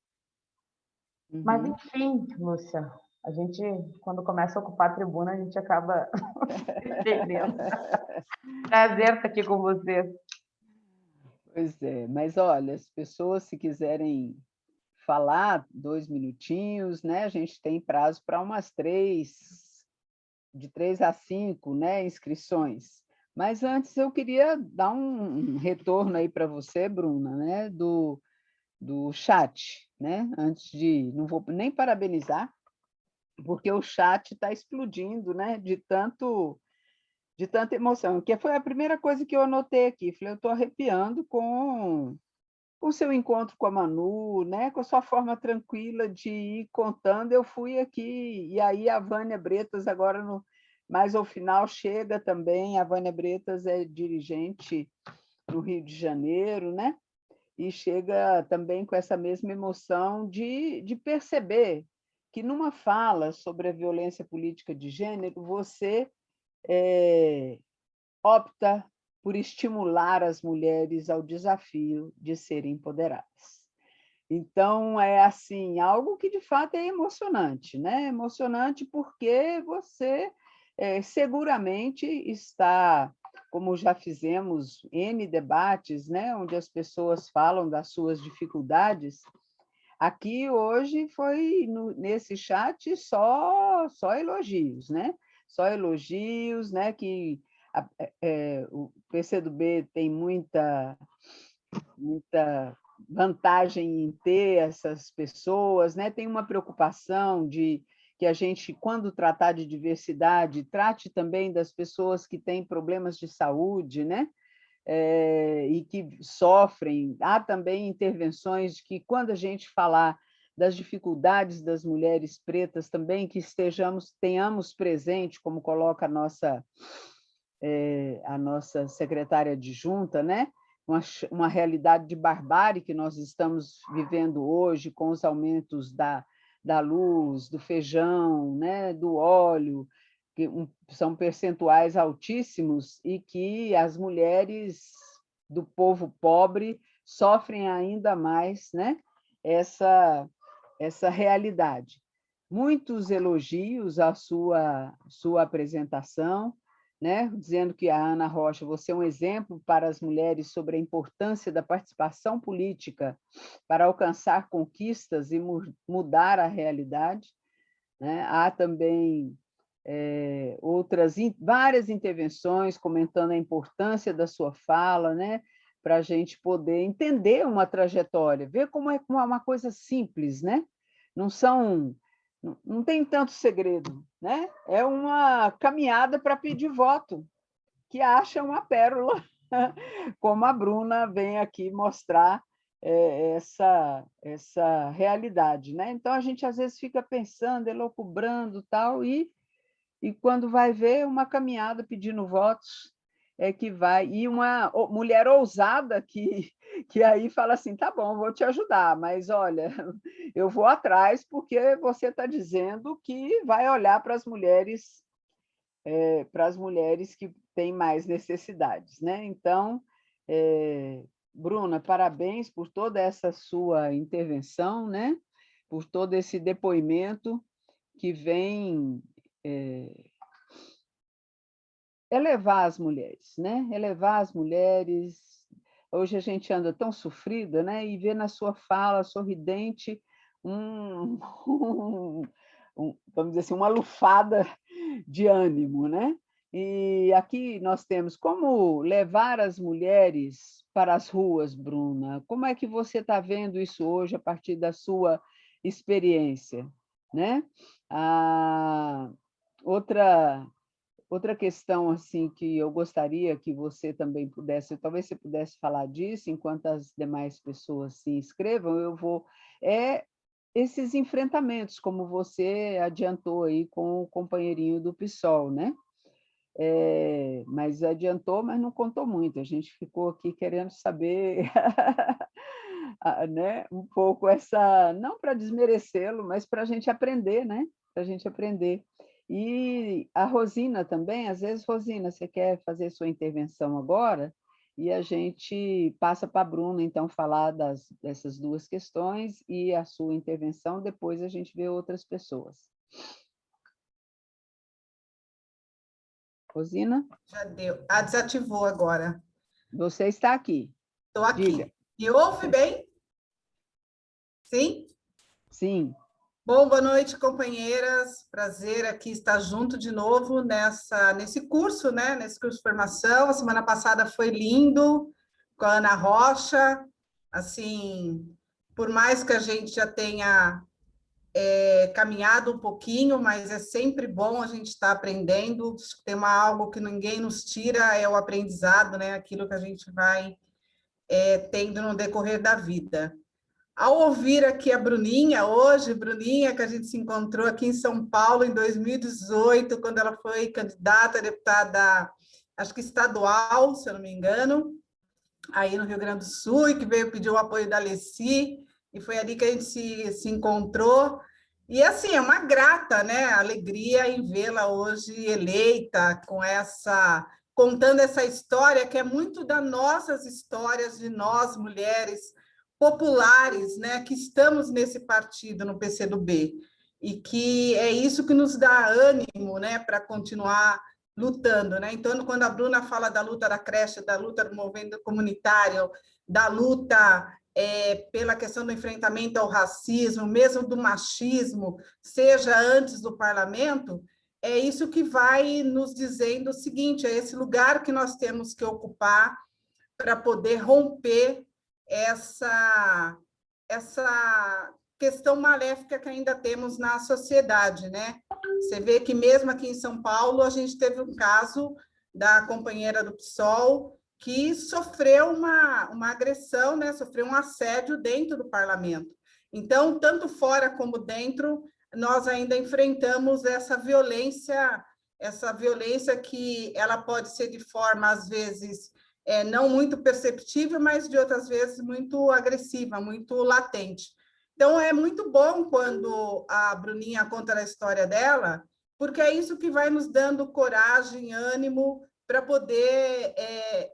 Uhum. Mas, enfim, Lúcia, a gente, quando começa a ocupar a tribuna, a gente acaba perdendo. Prazer estar aqui com você. Pois é, mas olha, as pessoas, se quiserem falar 2 minutinhos, né? A gente tem prazo para umas 3, de 3 a 5, né, inscrições. Mas antes eu queria dar um retorno aí para você, Bruna, né, do chat, né? Antes de, não vou nem parabenizar, porque o chat está explodindo, né? De tanta emoção, que foi a primeira coisa que eu anotei aqui. Falei, eu estou arrepiando com o seu encontro com a Manu, né? Com a sua forma tranquila de ir contando. Eu fui aqui, e aí a Vânia Bretas, agora, mais ao final, chega também. A Vânia Bretas é dirigente no Rio de Janeiro, né? E chega também com essa mesma emoção de perceber que, numa fala sobre a violência política de gênero, você opta por estimular as mulheres ao desafio de serem empoderadas. Então, é assim, algo que, de fato, é emocionante, né? Emocionante porque você seguramente está, como já fizemos N debates, né? Onde as pessoas falam das suas dificuldades. Aqui, hoje, foi, nesse chat, só elogios, né? Só elogios, né? Que o PCdoB tem muita vantagem em ter essas pessoas, né? Tem uma preocupação de que a gente, quando tratar de diversidade, trate também das pessoas que têm problemas de saúde, né? E que sofrem. Há também intervenções de que, quando a gente falar das dificuldades das mulheres pretas também, que tenhamos presente, como coloca a nossa secretária adjunta, né? uma realidade de barbárie que nós estamos vivendo hoje, com os aumentos da luz, do feijão, né, do óleo, que são percentuais altíssimos e que as mulheres do povo pobre sofrem ainda mais, né, essa realidade. Muitos elogios à sua apresentação, né? Dizendo que a Ana Rocha, você é um exemplo para as mulheres sobre a importância da participação política para alcançar conquistas e mudar a realidade, né? Há também várias intervenções comentando a importância da sua fala, né? Para a gente poder entender uma trajetória, ver como é uma coisa simples, né? Não tem tanto segredo, né? É uma caminhada para pedir voto, que acha uma pérola, como a Bruna vem aqui mostrar essa realidade, né? Então, a gente às vezes fica pensando, elucubrando, tal, e quando vai ver uma caminhada pedindo votos, que vai... E uma mulher ousada que aí fala assim, tá bom, vou te ajudar, mas, olha, eu vou atrás porque você está dizendo que vai olhar para as mulheres que têm mais necessidades, né? Então, Bruna, parabéns por toda essa sua intervenção, né? Por todo esse depoimento que vem elevar as mulheres, né? Elevar as mulheres. Hoje a gente anda tão sofrida, né? E vê na sua fala sorridente vamos dizer assim, uma lufada de ânimo, né? E aqui nós temos como levar as mulheres para as ruas, Bruna. Como é que você está vendo isso hoje a partir da sua experiência, né? Outra questão assim que eu gostaria que você também pudesse, talvez você pudesse falar disso enquanto as demais pessoas se inscrevam, esses enfrentamentos, como você adiantou aí com o companheirinho do PSOL, né? Mas adiantou, mas não contou muito. A gente ficou aqui querendo saber né? Um pouco não para desmerecê-lo, mas para a gente aprender, né? Para a gente aprender. E a Rosina também, às vezes, Rosina, você quer fazer sua intervenção agora? E a gente passa para a Bruna, então, falar dessas duas questões e a sua intervenção, depois a gente vê outras pessoas. Rosina? Já deu. Desativou agora. Você está aqui. Estou aqui. Diga. Me ouve bem? Sim? Sim. Bom, boa noite, companheiras. Prazer aqui estar junto de novo nesse curso, né? Nesse curso de formação. A semana passada foi lindo, com a Ana Rocha. Assim, por mais que a gente já tenha caminhado um pouquinho, mas é sempre bom a gente estar aprendendo. Tem algo que ninguém nos tira, é o aprendizado, né? Aquilo que a gente vai tendo no decorrer da vida. Ao ouvir aqui a Bruninha, hoje, Bruninha, que a gente se encontrou aqui em São Paulo em 2018, quando ela foi candidata a deputada, acho que estadual, se eu não me engano, aí no Rio Grande do Sul, e que veio pedir o apoio da Alessi, e foi ali que a gente se encontrou. E, assim, é uma grata, né, alegria em vê-la hoje eleita, contando essa história, que é muito das nossas histórias, de nós, mulheres populares, né, que estamos nesse partido, no PCdoB, e que é isso que nos dá ânimo, né, para continuar lutando, né? Então, quando a Bruna fala da luta da creche, da luta do movimento comunitário, da luta pela questão do enfrentamento ao racismo, mesmo do machismo, seja antes do parlamento, é isso que vai nos dizendo o seguinte, é esse lugar que nós temos que ocupar para poder romper essa questão maléfica que ainda temos na sociedade, né? Você vê que mesmo aqui em São Paulo a gente teve um caso da companheira do PSOL que sofreu uma agressão, né? Sofreu um assédio dentro do parlamento. Então, tanto fora como dentro, nós ainda enfrentamos essa violência que ela pode ser de forma, às vezes, não muito perceptível, mas de outras vezes muito agressiva, muito latente. Então, é muito bom quando a Bruninha conta a história dela, porque é isso que vai nos dando coragem, ânimo para poder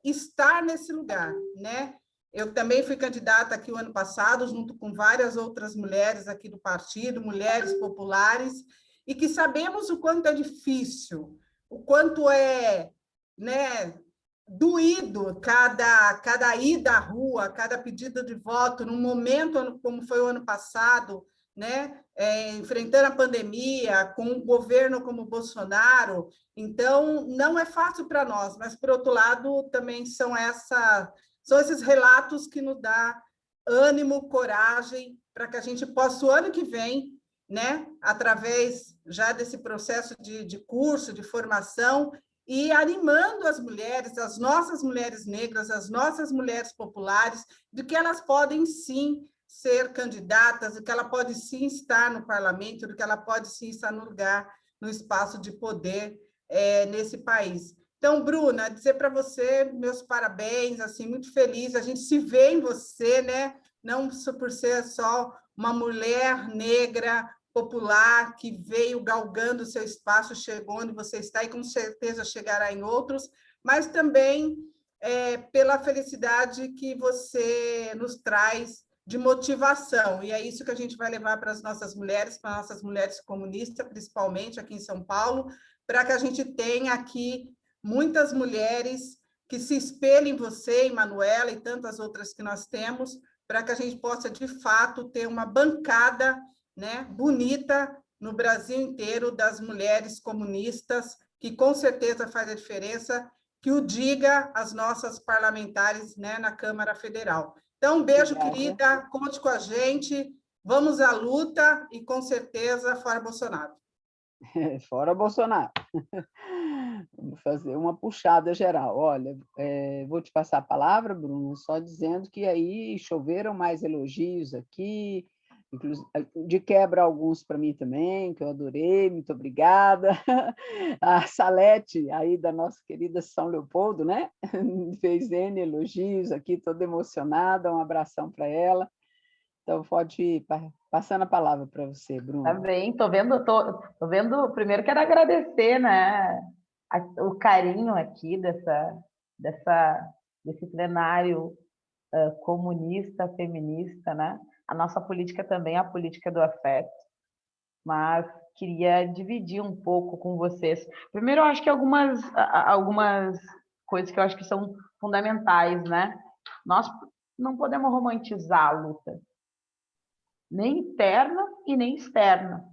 estar nesse lugar, né? Eu também fui candidata aqui o ano passado, junto com várias outras mulheres aqui do partido, mulheres populares, e que sabemos o quanto é difícil, o quanto é, né, doído cada ida à rua, cada pedido de voto, num momento como foi o ano passado, né, enfrentando a pandemia, com um governo como o Bolsonaro. Então, não é fácil para nós, mas, por outro lado, também são esses relatos que nos dá ânimo, coragem, para que a gente possa, o ano que vem, né, através já desse processo de curso, de formação, e animando as mulheres, as nossas mulheres negras, as nossas mulheres populares, de que elas podem, sim, ser candidatas, de que ela pode, sim, estar no parlamento, de que ela pode, sim, estar no lugar, no espaço de poder nesse país. Então, Bruna, dizer para você meus parabéns, assim, muito feliz, a gente se vê em você, né? Não por ser só uma mulher negra, popular, que veio galgando o seu espaço, chegou onde você está e com certeza chegará em outros, mas também pela felicidade que você nos traz de motivação, e é isso que a gente vai levar para as nossas mulheres comunistas, principalmente aqui em São Paulo, para que a gente tenha aqui muitas mulheres que se espelhem em você, em Manuela e tantas outras que nós temos, para que a gente possa, de fato, ter uma bancada, né, bonita no Brasil inteiro das mulheres comunistas, que com certeza faz a diferença, que o diga às nossas parlamentares, né, na Câmara Federal. Então, um beijo, obrigada, querida, conte com a gente, vamos à luta e, com certeza, fora Bolsonaro. Fora Bolsonaro. Vamos fazer uma puxada geral. Olha, vou te passar a palavra, Bruno, só dizendo que aí choveram mais elogios aqui, de quebra alguns para mim também, que eu adorei, muito obrigada. A Salete, aí da nossa querida São Leopoldo, né? Fez N elogios aqui, toda emocionada, um abração para ela. Então, pode ir passando a palavra para você, Bruno. Tá bem, tô vendo, primeiro quero agradecer, né, o carinho aqui desse plenário comunista, feminista, né? A nossa política também é a política do afeto, mas queria dividir um pouco com vocês. Primeiro, eu acho que algumas coisas que eu acho que são fundamentais, né? Nós não podemos romantizar a luta, nem interna e nem externa.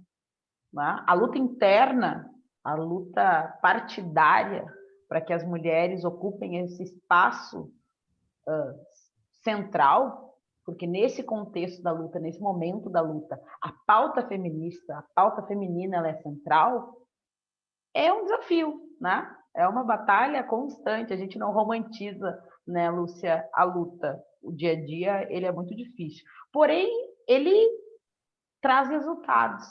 Né? A luta interna, a luta partidária, para que as mulheres ocupem esse espaço central, porque nesse contexto da luta, nesse momento da luta, a pauta feminista, a pauta feminina, ela é central, é um desafio, né? É uma batalha constante, a gente não romantiza, né, Lúcia, a luta. O dia a dia, ele é muito difícil. Porém, ele traz resultados.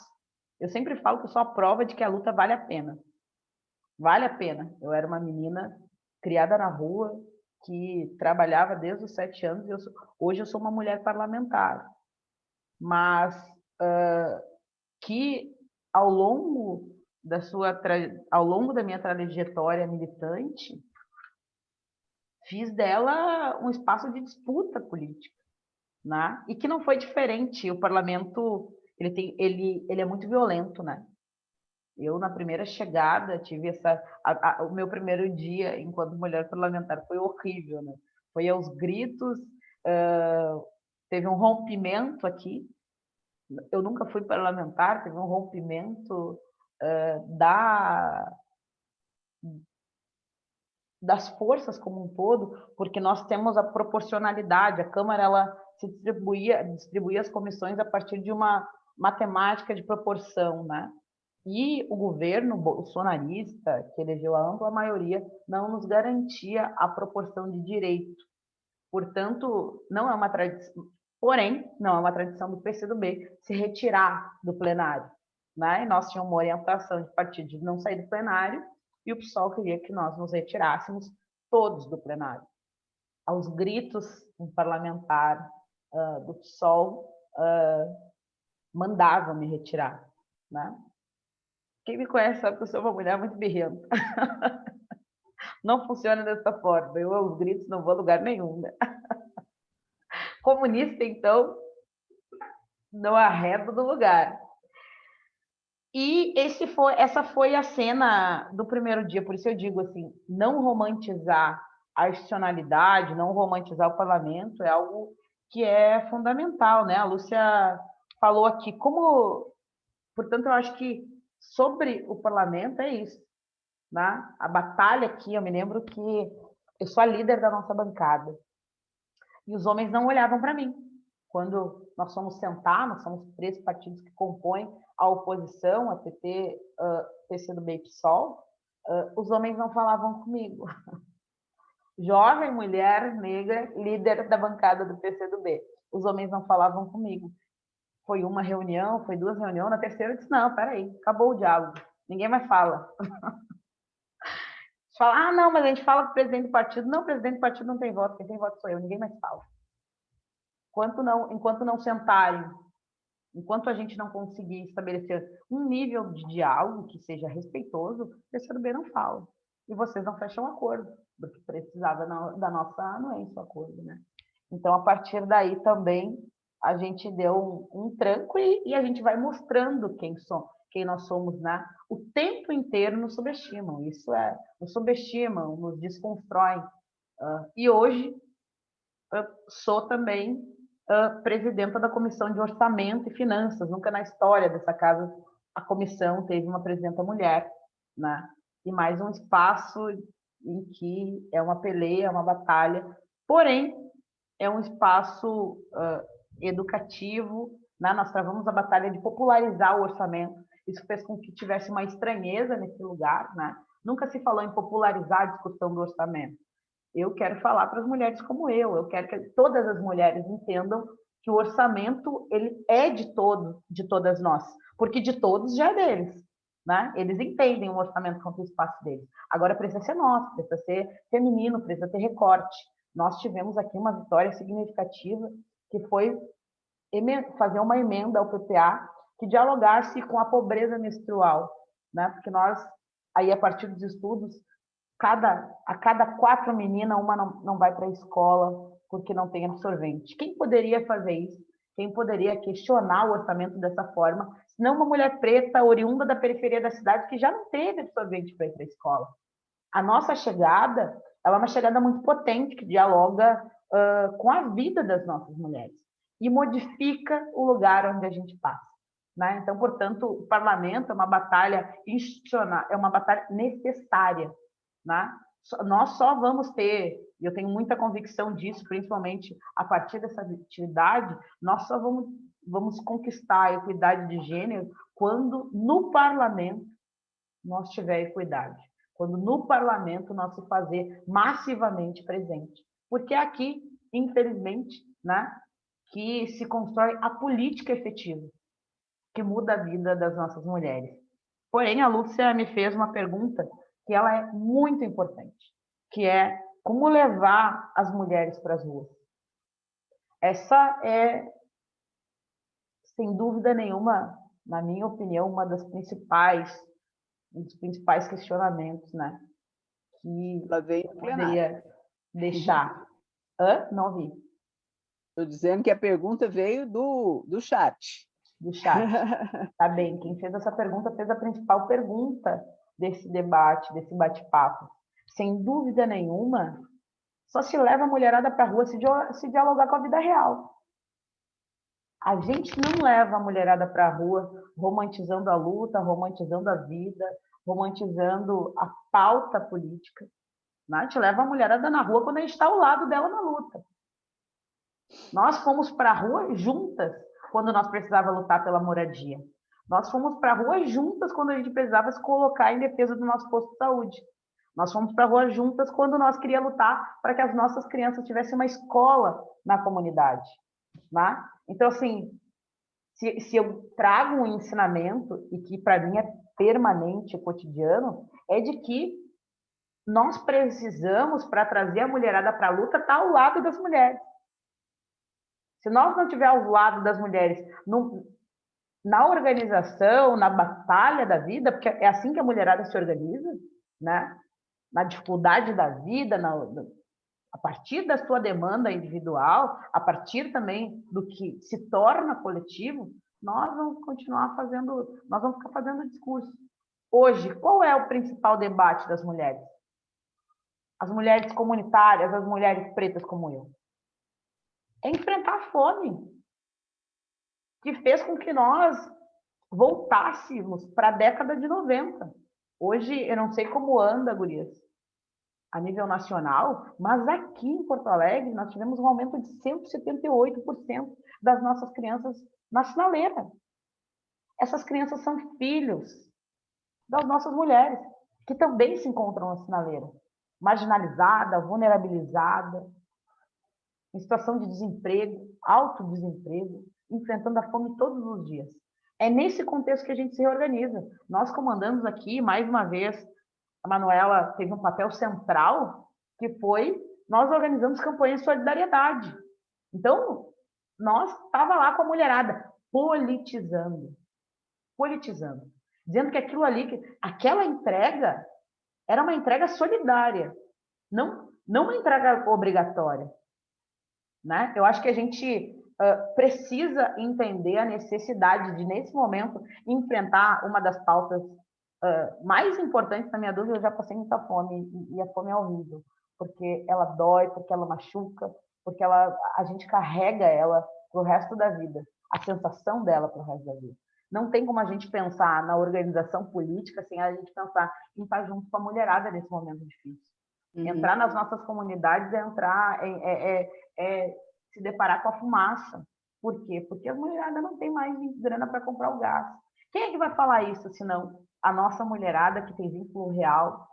Eu sempre falo que eu sou a prova de que a luta vale a pena. Vale a pena. Eu era uma menina criada na rua, que trabalhava desde os 7 anos, e hoje eu sou uma mulher parlamentar. Mas que ao longo da minha trajetória militante, fiz dela um espaço de disputa política, né? E que não foi diferente. O parlamento ele é muito violento, né? Eu, na primeira chegada, tive o meu primeiro dia enquanto mulher parlamentar foi horrível, né? Foi aos gritos, teve um rompimento aqui. Eu nunca fui parlamentar, teve um rompimento das forças como um todo, porque nós temos a proporcionalidade. A Câmara, ela se distribuía as comissões a partir de uma matemática de proporção, né? E o governo bolsonarista, que elegeu a ampla maioria, não nos garantia a proporção de direito. Portanto, não é uma tradição, porém, não é uma tradição do PCdoB se retirar do plenário, né? E nós tínhamos uma orientação de partido de não sair do plenário, e o PSOL queria que nós nos retirássemos todos do plenário. aos gritos, um parlamentar do PSOL mandava me retirar, né? Quem me conhece sabe que eu sou uma mulher muito birrenta. Não funciona dessa forma. Eu, aos gritos, não vou a lugar nenhum, né? Comunista, então, não arredo do lugar. E essa foi a cena do primeiro dia. Por isso eu digo assim, não romantizar a institucionalidade, não romantizar o parlamento é algo que é fundamental, né? A Lúcia falou aqui portanto, eu acho que sobre o parlamento é isso, né? A batalha aqui, eu me lembro que eu sou a líder da nossa bancada e os homens não olhavam para mim. Quando nós fomos sentar, nós somos 3 partidos que compõem a oposição, a PT, PCdoB e PSOL, os homens não falavam comigo. Jovem, mulher, negra, líder da bancada do PCdoB. Os homens não falavam comigo. Foi uma reunião, foi 2 reuniões, na terceira eu disse, não, peraí, acabou o diálogo, ninguém mais fala. Fala, não, mas a gente fala com o presidente do partido. Não, o presidente do partido não tem voto, quem tem voto sou eu, ninguém mais fala. Enquanto não sentarem, enquanto a gente não conseguir estabelecer um nível de diálogo que seja respeitoso, o PCdoB não fala. E vocês não fecham acordo, porque precisava da nossa anuência o acordo, né? Então, a partir daí também, a gente deu um tranco e a gente vai mostrando quem nós somos, né? O tempo inteiro nos subestimam, nos subestimam, nos desconstroem. E hoje, eu sou também presidenta da Comissão de Orçamento e Finanças. Nunca na história dessa casa a comissão teve uma presidenta mulher, né? E mais um espaço em que é uma peleia, é uma batalha, porém é um espaço educativo, né? Nós travamos a batalha de popularizar o orçamento. Isso fez com que tivesse uma estranheza nesse lugar, né? Nunca se falou em popularizar a discussão do orçamento. Eu quero falar para as mulheres como eu quero que todas as mulheres entendam que o orçamento ele é de todas nós, porque de todos já é deles, né? Eles entendem o orçamento como o espaço deles. Agora precisa ser nosso, precisa ser feminino, precisa ter recorte. Nós tivemos aqui uma vitória significativa, que foi fazer uma emenda ao PPA que dialogasse com a pobreza menstrual, né? Porque nós, aí a partir dos estudos, a cada 4 meninas, uma não vai para a escola porque não tem absorvente. Quem poderia fazer isso? Quem poderia questionar o orçamento dessa forma? Senão uma mulher preta, oriunda da periferia da cidade, que já não teve absorvente para ir para a escola. A nossa chegada, ela é uma chegada muito potente, que dialoga com a vida das nossas mulheres e modifica o lugar onde a gente passa, né? Então, portanto, o parlamento é uma batalha institucional, é uma batalha necessária, né? Nós só vamos ter, e eu tenho muita convicção disso, principalmente a partir dessa atividade, nós só vamos conquistar a equidade de gênero quando no parlamento nós tiver equidade, quando no parlamento nós se fazer massivamente presente. Porque aqui, infelizmente, né, que se constrói a política efetiva, que muda a vida das nossas mulheres. Porém, a Lúcia me fez uma pergunta que ela é muito importante, que é como levar as mulheres para as ruas. Essa é, sem dúvida nenhuma, na minha opinião, um dos principais questionamentos, né? Que ela veio no plenário. Poderia deixar. Não ouvi. Estou dizendo que a pergunta veio do chat. Do chat. Tá bem, quem fez essa pergunta fez a principal pergunta desse debate, desse bate-papo. Sem dúvida nenhuma, só se leva a mulherada para a rua se dialogar com a vida real. A gente não leva a mulherada para a rua romantizando a luta, romantizando a vida, romantizando a pauta política. A gente leva a mulherada na rua quando a gente está ao lado dela na luta. Nós fomos para a rua juntas quando nós precisávamos lutar pela moradia. Nós fomos para a rua juntas quando a gente precisava se colocar em defesa do nosso posto de saúde. Nós fomos para a rua juntas quando nós queríamos lutar para que as nossas crianças tivessem uma escola na comunidade. Né? Então, assim, se eu trago um ensinamento, e que para mim é permanente, cotidiano, é de que nós precisamos, para trazer a mulherada para a luta, estar ao lado das mulheres. Se nós não estivermos ao lado das mulheres na organização, na batalha da vida, porque é assim que a mulherada se organiza, né? Na dificuldade da vida, a partir da sua demanda individual, a partir também do que se torna coletivo, nós vamos continuar fazendo, nós vamos ficar fazendo discurso. Hoje, qual é o principal debate das mulheres? As mulheres comunitárias, as mulheres pretas como eu. É enfrentar a fome, que fez com que nós voltássemos para a década de 90. Hoje, eu não sei como anda, gurias, a nível nacional, mas aqui em Porto Alegre nós tivemos um aumento de 178% das nossas crianças na sinaleira. Essas crianças são filhos das nossas mulheres, que também se encontram na sinaleira, marginalizada, vulnerabilizada, em situação de desemprego, alto desemprego, enfrentando a fome todos os dias. É nesse contexto que a gente se reorganiza. Nós comandamos aqui, mais uma vez, a Manuela teve um papel central, que foi, nós organizamos campanhas de solidariedade. Então, nós estava lá com a mulherada, politizando, dizendo que aquilo ali, aquela entrega era uma entrega solidária, não uma entrega obrigatória. Né? Eu acho que a gente precisa entender a necessidade de, nesse momento, enfrentar uma das pautas mais importantes, na minha dúvida. Eu já passei muita fome, e a fome é horrível, porque ela dói, porque ela machuca, porque a gente carrega ela para o resto da vida, a sensação dela para o resto da vida. Não tem como a gente pensar na organização política sem a gente pensar em estar junto com a mulherada nesse momento difícil. Entrar nas nossas comunidades é entrar, se deparar com a fumaça. Por quê? Porque a mulherada não tem mais grana para comprar o gás. Quem é que vai falar isso, senão a nossa mulherada, que tem vínculo real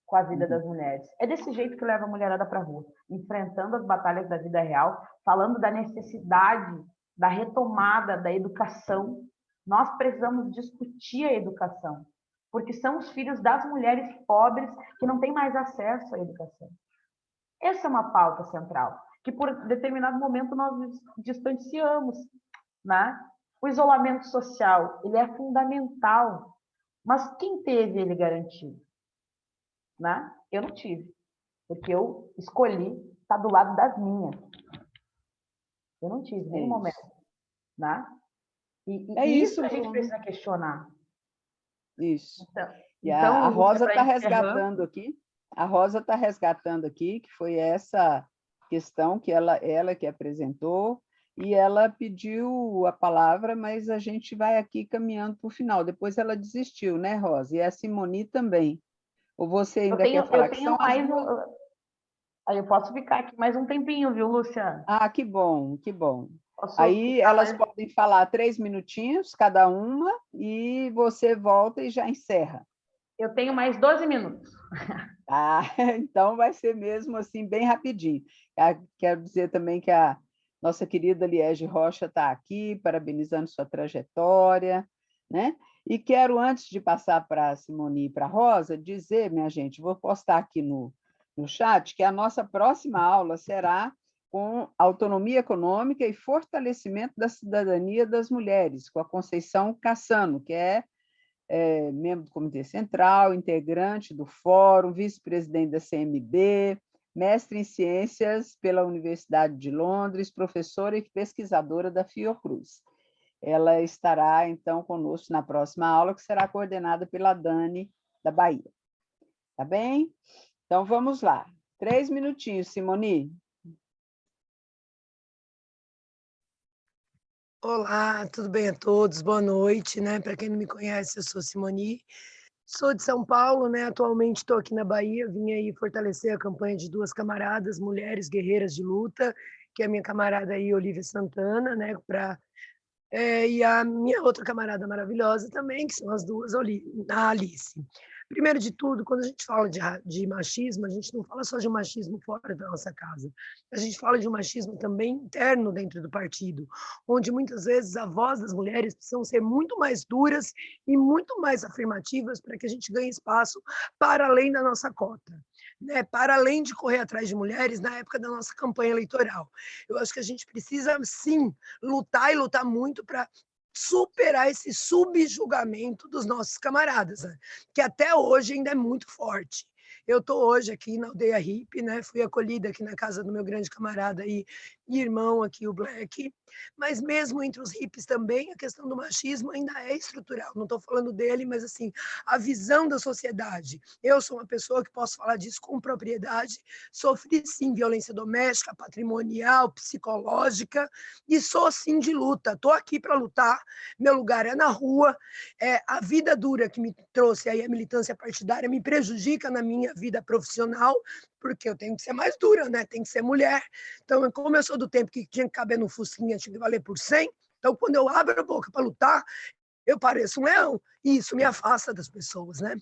com a vida das mulheres? É desse jeito que leva a mulherada para a rua, enfrentando as batalhas da vida real, falando da necessidade da retomada da educação. Nós precisamos discutir a educação, porque são os filhos das mulheres pobres que não têm mais acesso à educação. Essa é uma pauta central, que por determinado momento nós distanciamos, né? O isolamento social, ele é fundamental, mas quem teve ele garantido? Né? Eu não tive, porque eu escolhi estar do lado das minhas. Eu não tive nenhum momento. Né? E isso a gente precisa questionar. Isso. Então, a Rosa está resgatando aqui. A Rosa está resgatando aqui, que foi essa questão que ela que apresentou, e ela pediu a palavra, mas a gente vai aqui caminhando para o final. Depois ela desistiu, né, Rosa? E a Simoni também. Ou você ainda quer falar? Aí eu posso ficar aqui mais um tempinho, viu, Luciana? Ah, que bom, que bom. Aí elas podem falar 3 minutinhos, cada uma, e você volta e já encerra. Eu tenho mais 12 minutos. Ah, então vai ser mesmo assim, bem rapidinho. Quero dizer também que a nossa querida Liege Rocha está aqui, parabenizando sua trajetória, né? E quero, antes de passar para a Simoni e para a Rosa, dizer, minha gente, vou postar aqui no chat, que a nossa próxima aula será com autonomia econômica e fortalecimento da cidadania das mulheres, com a Conceição Cassano, que é membro do Comitê Central, integrante do Fórum, vice-presidente da CMB, mestre em Ciências pela Universidade de Londres, professora e pesquisadora da Fiocruz. Ela estará, então, conosco na próxima aula, que será coordenada pela Dani, da Bahia. Tá bem? Então, vamos lá. 3 minutinhos, Simoni. Olá, tudo bem a todos? Boa noite, né? Para quem não me conhece, eu sou Simoni, sou de São Paulo, né? Atualmente estou aqui na Bahia, vim aí fortalecer a campanha de 2 camaradas, mulheres guerreiras de luta, que é a minha camarada aí, Olivia Santana, né? E a minha outra camarada maravilhosa também, que são as duas, a Alice. Primeiro de tudo, quando a gente fala de machismo, a gente não fala só de um machismo fora da nossa casa. A gente fala de um machismo também interno dentro do partido, onde muitas vezes a voz das mulheres precisam ser muito mais duras e muito mais afirmativas para que a gente ganhe espaço para além da nossa cota. Né, para além de correr atrás de mulheres na época da nossa campanha eleitoral. Eu acho que a gente precisa, sim, lutar e lutar muito para superar esse subjugamento dos nossos camaradas, né? Que até hoje ainda é muito forte. Eu estou hoje aqui na aldeia hippie, né? Fui acolhida aqui na casa do meu grande camarada e irmão aqui, o Black, mas mesmo entre os hippies também, a questão do machismo ainda é estrutural. Não estou falando dele, mas assim, a visão da sociedade. Eu sou uma pessoa que posso falar disso com propriedade, sofri sim violência doméstica, patrimonial, psicológica, e sou sim de luta. Estou aqui para lutar, meu lugar é na rua, a vida dura que me trouxe aí a militância partidária me prejudica na minha vida profissional, porque eu tenho que ser mais dura, né? Tem que ser mulher. Então, como eu sou do tempo que tinha que caber no fusquinha, tinha que valer por 100, então quando eu abro a boca para lutar, eu pareço um leão, e isso me afasta das pessoas, né?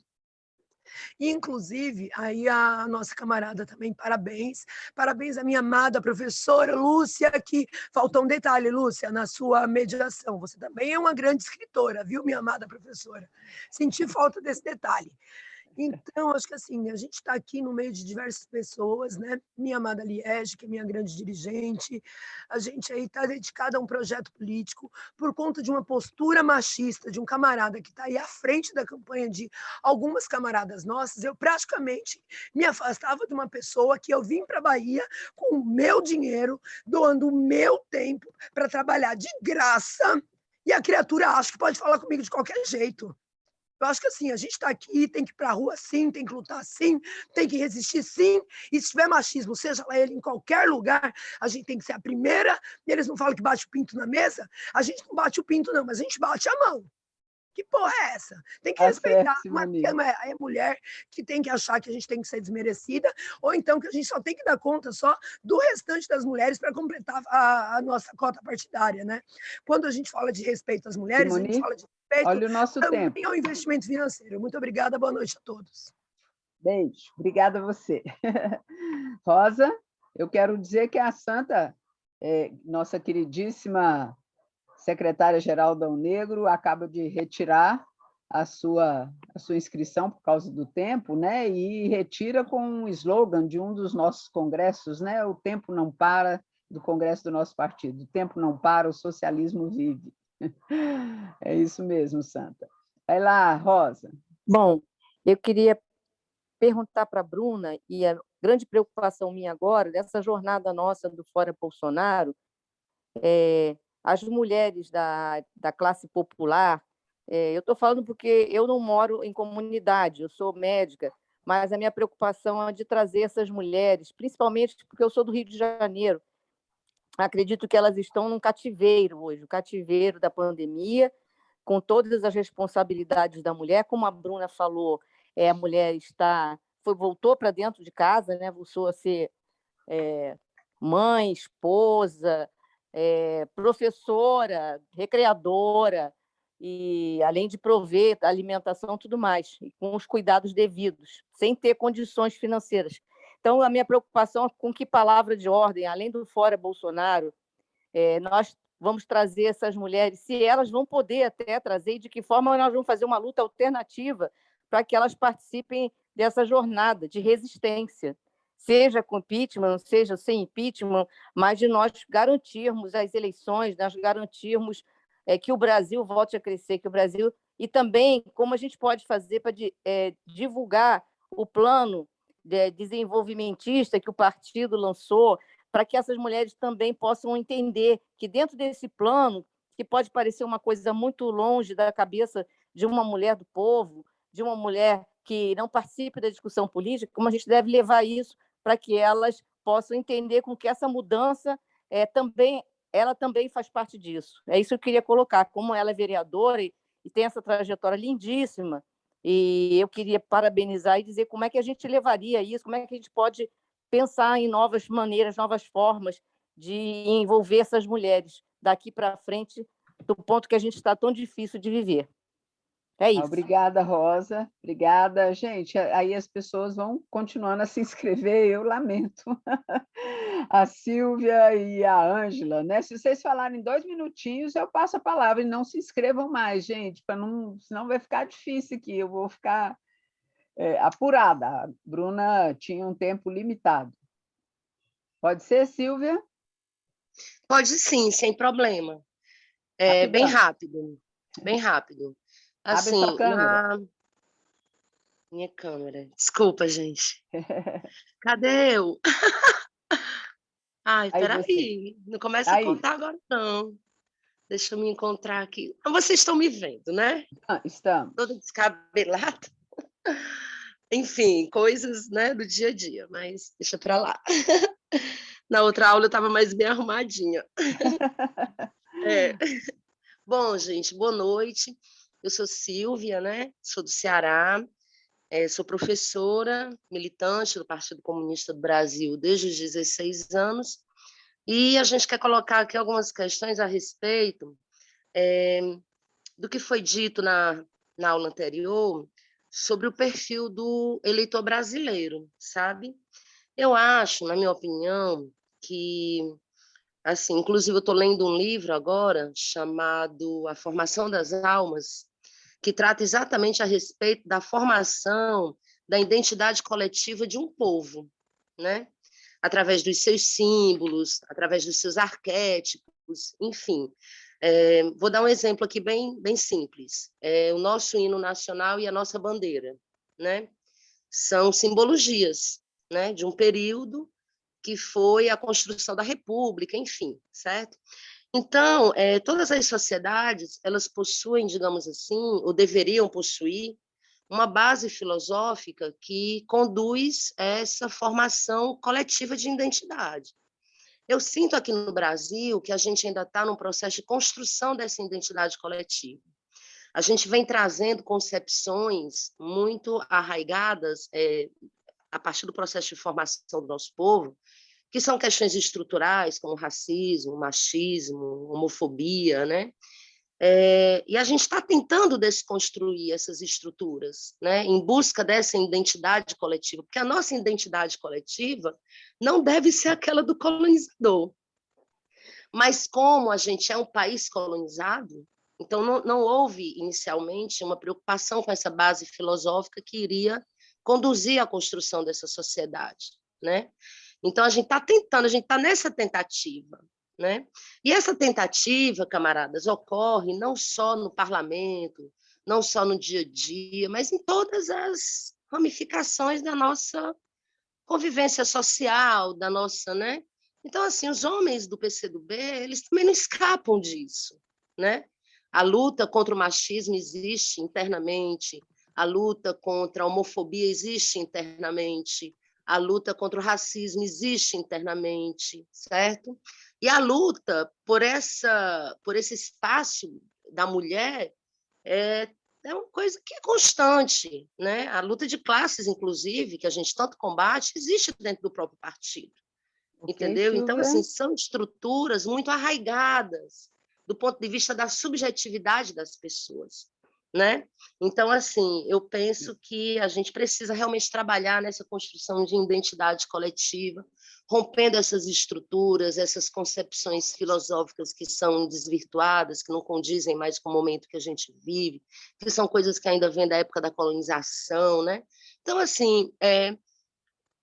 E, inclusive, aí a nossa camarada também, parabéns. Parabéns à minha amada professora Lúcia, que faltou um detalhe, Lúcia, na sua mediação. Você também é uma grande escritora, viu, minha amada professora? Senti falta desse detalhe. Então, acho que assim, a gente está aqui no meio de diversas pessoas, né? Minha amada Liege, que é minha grande dirigente, a gente aí está dedicada a um projeto político por conta de uma postura machista de um camarada que está aí à frente da campanha de algumas camaradas nossas. Eu praticamente me afastava de uma pessoa que eu vim para a Bahia com o meu dinheiro, doando o meu tempo para trabalhar de graça, e a criatura acha que pode falar comigo de qualquer jeito. Eu acho que assim, a gente está aqui, tem que ir para a rua sim, tem que lutar sim, tem que resistir sim, e se tiver machismo, seja lá ele em qualquer lugar, a gente tem que ser a primeira, e eles não falam que bate o pinto na mesa, a gente não bate o pinto não, mas a gente bate a mão. Que porra é essa? Tem que respeitar, não é porque é mulher que tem que achar que a gente tem que ser desmerecida, ou então que a gente só tem que dar conta só do restante das mulheres para completar a nossa cota partidária, né? Quando a gente fala de respeito às mulheres, Simone, a gente fala de respeito olha o nosso também tempo. ao investimento financeiro. Muito obrigada, boa noite a todos. Beijo, obrigada a você. Rosa, eu quero dizer que a Santa, nossa queridíssima secretária-geral da UNEGRO, acaba de retirar a sua inscrição por causa do tempo, né? E retira com um slogan de um dos nossos congressos, né? O tempo não para, do congresso do nosso partido. O tempo não para, o socialismo vive. É isso mesmo, Santa. Vai lá, Rosa. Bom, eu queria perguntar para a Bruna, e a grande preocupação minha agora, dessa jornada nossa do Fora Bolsonaro, as mulheres da classe popular, eu estou falando porque eu não moro em comunidade, eu sou médica, mas a minha preocupação é de trazer essas mulheres, principalmente porque eu sou do Rio de Janeiro. Acredito que elas estão num cativeiro hoje, o cativeiro da pandemia, com todas as responsabilidades da mulher, como a Bruna falou, a mulher voltou para dentro de casa, né? Voltou a ser mãe, esposa, professora, recreadora, e além de prover alimentação, tudo mais, e com os cuidados devidos, sem ter condições financeiras. Então, a minha preocupação é com que palavra de ordem, além do Fora Bolsonaro, nós vamos trazer essas mulheres, se elas vão poder até trazer, e de que forma nós vamos fazer uma luta alternativa para que elas participem dessa jornada de resistência, seja com impeachment, seja sem impeachment, mas de nós garantirmos as eleições, nós garantirmos que o Brasil volte a crescer, que o Brasil... E também como a gente pode fazer para divulgar o plano desenvolvimentista que o partido lançou, para que essas mulheres também possam entender que dentro desse plano, que pode parecer uma coisa muito longe da cabeça de uma mulher do povo, de uma mulher que não participe da discussão política, como a gente deve levar isso para que elas possam entender com que essa mudança ela também faz parte disso. É isso que eu queria colocar, como ela é vereadora e tem essa trajetória lindíssima, e eu queria parabenizar e dizer como é que a gente levaria isso, como é que a gente pode pensar em novas maneiras, novas formas de envolver essas mulheres daqui para frente, do ponto que a gente está tão difícil de viver. É isso. Obrigada, Rosa. Obrigada. Gente, aí as pessoas vão continuando a se inscrever, eu lamento. A Silvia e a Ângela, né? Se vocês falarem 2 minutinhos, eu passo a palavra e não se inscrevam mais, gente, para não, senão vai ficar difícil aqui, eu vou ficar apurada. A Bruna tinha um tempo limitado. Pode ser, Silvia? Pode sim, sem problema. Bem rápido, bem rápido. Abre Assim, sua câmera. Minha câmera. Desculpa, gente. Cadê eu? Ai, Aí peraí. Não começa a contar agora, não. Deixa eu me encontrar aqui. Vocês estão me vendo, né? Estamos. Toda descabelada. Enfim, coisas, né, do dia a dia, mas deixa para lá. Na outra aula eu estava mais bem arrumadinha. Bom, gente, boa noite. Eu sou Silvia, né? Sou do Ceará. Sou professora, militante do Partido Comunista do Brasil desde os 16 anos. E a gente quer colocar aqui algumas questões a respeito do que foi dito na aula anterior sobre o perfil do eleitor brasileiro, sabe? Eu acho, na minha opinião, que, assim, inclusive eu estou lendo um livro agora chamado A Formação das Almas, que trata exatamente a respeito da formação da identidade coletiva de um povo, né? Através dos seus símbolos, através dos seus arquétipos, enfim. Vou dar um exemplo aqui bem, bem simples. O nosso hino nacional e a nossa bandeira, né? São simbologias, né? De um período que foi a construção da República, enfim, certo? Então, todas as sociedades, elas possuem, digamos assim, ou deveriam possuir, uma base filosófica que conduz essa formação coletiva de identidade. Eu sinto aqui no Brasil que a gente ainda está num processo de construção dessa identidade coletiva. A gente vem trazendo concepções muito arraigadas a partir do processo de formação do nosso povo, que são questões estruturais, como racismo, machismo, homofobia, né? E a gente está tentando desconstruir essas estruturas, né? Em busca dessa identidade coletiva, porque a nossa identidade coletiva não deve ser aquela do colonizador. Mas como a gente é um país colonizado, então não houve inicialmente uma preocupação com essa base filosófica que iria conduzir à construção dessa sociedade, né? Então, a gente está tentando, a gente está nessa tentativa, né? E essa tentativa, camaradas, ocorre não só no parlamento, não só no dia a dia, mas em todas as ramificações da nossa convivência social, da nossa, né? Então, assim, os homens do PCdoB, eles também não escapam disso, né? A luta contra o machismo existe internamente, a luta contra a homofobia existe internamente, a luta contra o racismo existe internamente, certo? E a luta por esse espaço da mulher é uma coisa que é constante, né? A luta de classes, inclusive, que a gente tanto combate, existe dentro do próprio partido, entendeu? Silvia. Então, assim, são estruturas muito arraigadas do ponto de vista da subjetividade das pessoas, né? Então, assim, eu penso que a gente precisa realmente trabalhar nessa construção de identidade coletiva, rompendo essas estruturas, essas concepções filosóficas que são desvirtuadas, que não condizem mais com o momento que a gente vive, que são coisas que ainda vêm da época da colonização, né? Então, assim,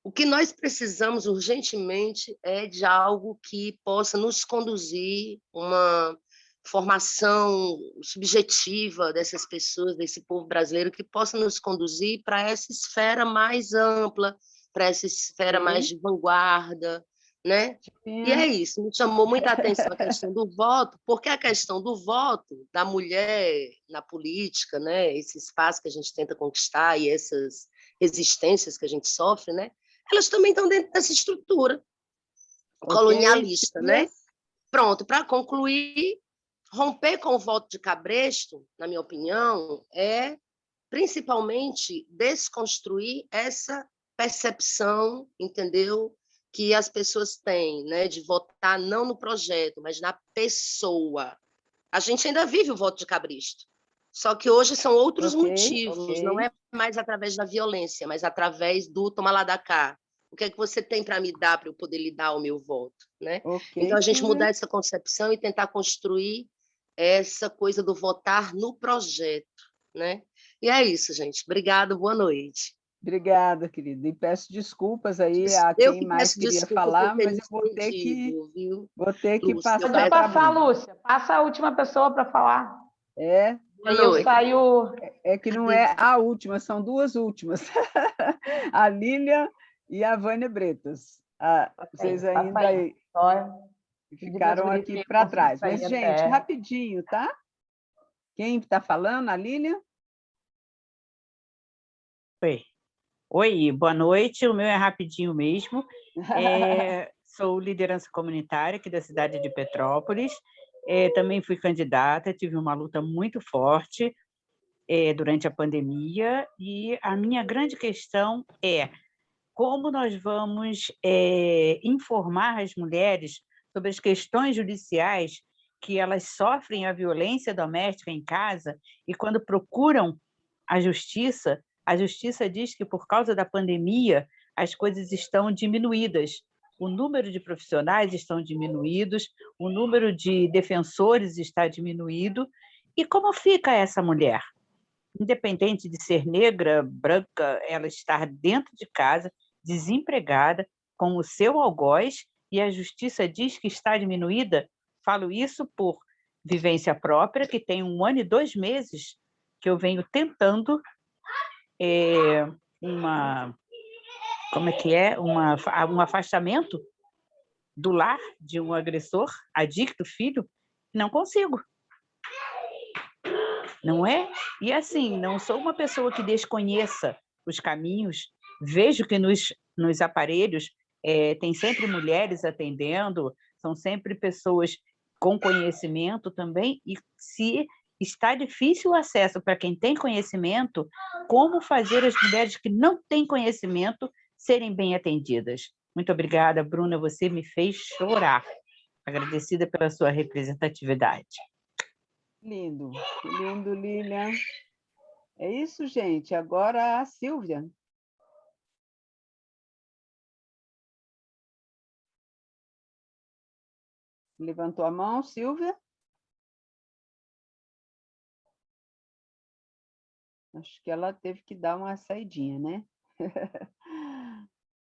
o que nós precisamos urgentemente é de algo que possa nos conduzir uma formação subjetiva dessas pessoas, desse povo brasileiro, que possa nos conduzir para essa esfera mais ampla, para essa esfera mais de vanguarda, né? E é isso, me chamou muita atenção a questão do voto, porque a questão do voto da mulher na política, né? Esse espaço que a gente tenta conquistar e essas resistências que a gente sofre, né? Elas também estão dentro dessa estrutura colonialista, né? Pronto, para concluir, romper com o voto de cabresto, na minha opinião, é principalmente desconstruir essa percepção, entendeu? Que as pessoas têm, né? De votar não no projeto, mas na pessoa. A gente ainda vive o voto de cabresto, Só que hoje são outros Ok, motivos, ok. não é mais através da violência, mas através do toma lá da cá. O que é que você tem para me dar para eu poder lhe dar o meu voto, né? Então, Ok, a gente Silvia. mudar essa concepção e tentar construir essa coisa do votar no projeto, né? E é isso, gente. Obrigada, boa noite. Obrigada, querida. E peço desculpas aí a Eu quem que mais peço queria desculpa por falar, ter me mas eu estendido, viu? vou ter que Lúcia, eu passar Pode peço para a passar, Bruna. Lúcia. Passa a última pessoa para falar. É, boa Aí eu noite. saio. é que não é a última, são duas últimas. A Lília e a Vânia Bretas. Vocês Passa ainda aí. Só pedir para as ficaram gurias aqui que eu para consigo trás. Mas, sair gente, até. rapidinho, tá? Quem está falando? A Lília? Oi. Oi, boa noite. O meu é rapidinho mesmo. Sou liderança comunitária aqui da cidade de Petrópolis. Também fui candidata, tive uma luta muito forte durante a pandemia, e a minha grande questão é como nós vamos informar as mulheres sobre as questões judiciais, que elas sofrem a violência doméstica em casa, e quando procuram a justiça diz que, por causa da pandemia, as coisas estão diminuídas. O número de profissionais estão diminuídos, o número de defensores está diminuído. E como fica essa mulher? Independente de ser negra, branca, ela estar dentro de casa, desempregada, com o seu algoz, e a justiça diz que está diminuída. Falo isso por vivência própria, que tem 1 ano e 2 meses que eu venho tentando um afastamento do lar de um agressor adicto, filho. Não consigo. Não é? E assim, não sou uma pessoa que desconheça os caminhos, vejo que nos aparelhos tem sempre mulheres atendendo, são sempre pessoas com conhecimento também, e se está difícil o acesso para quem tem conhecimento, como fazer as mulheres que não têm conhecimento serem bem atendidas? Muito obrigada, Bruna, você me fez chorar. Agradecida pela sua representatividade. Lindo, que lindo, Lilian. É isso, gente. Agora a Silvia. Levantou a mão, Silvia? Acho que ela teve que dar uma saidinha, né?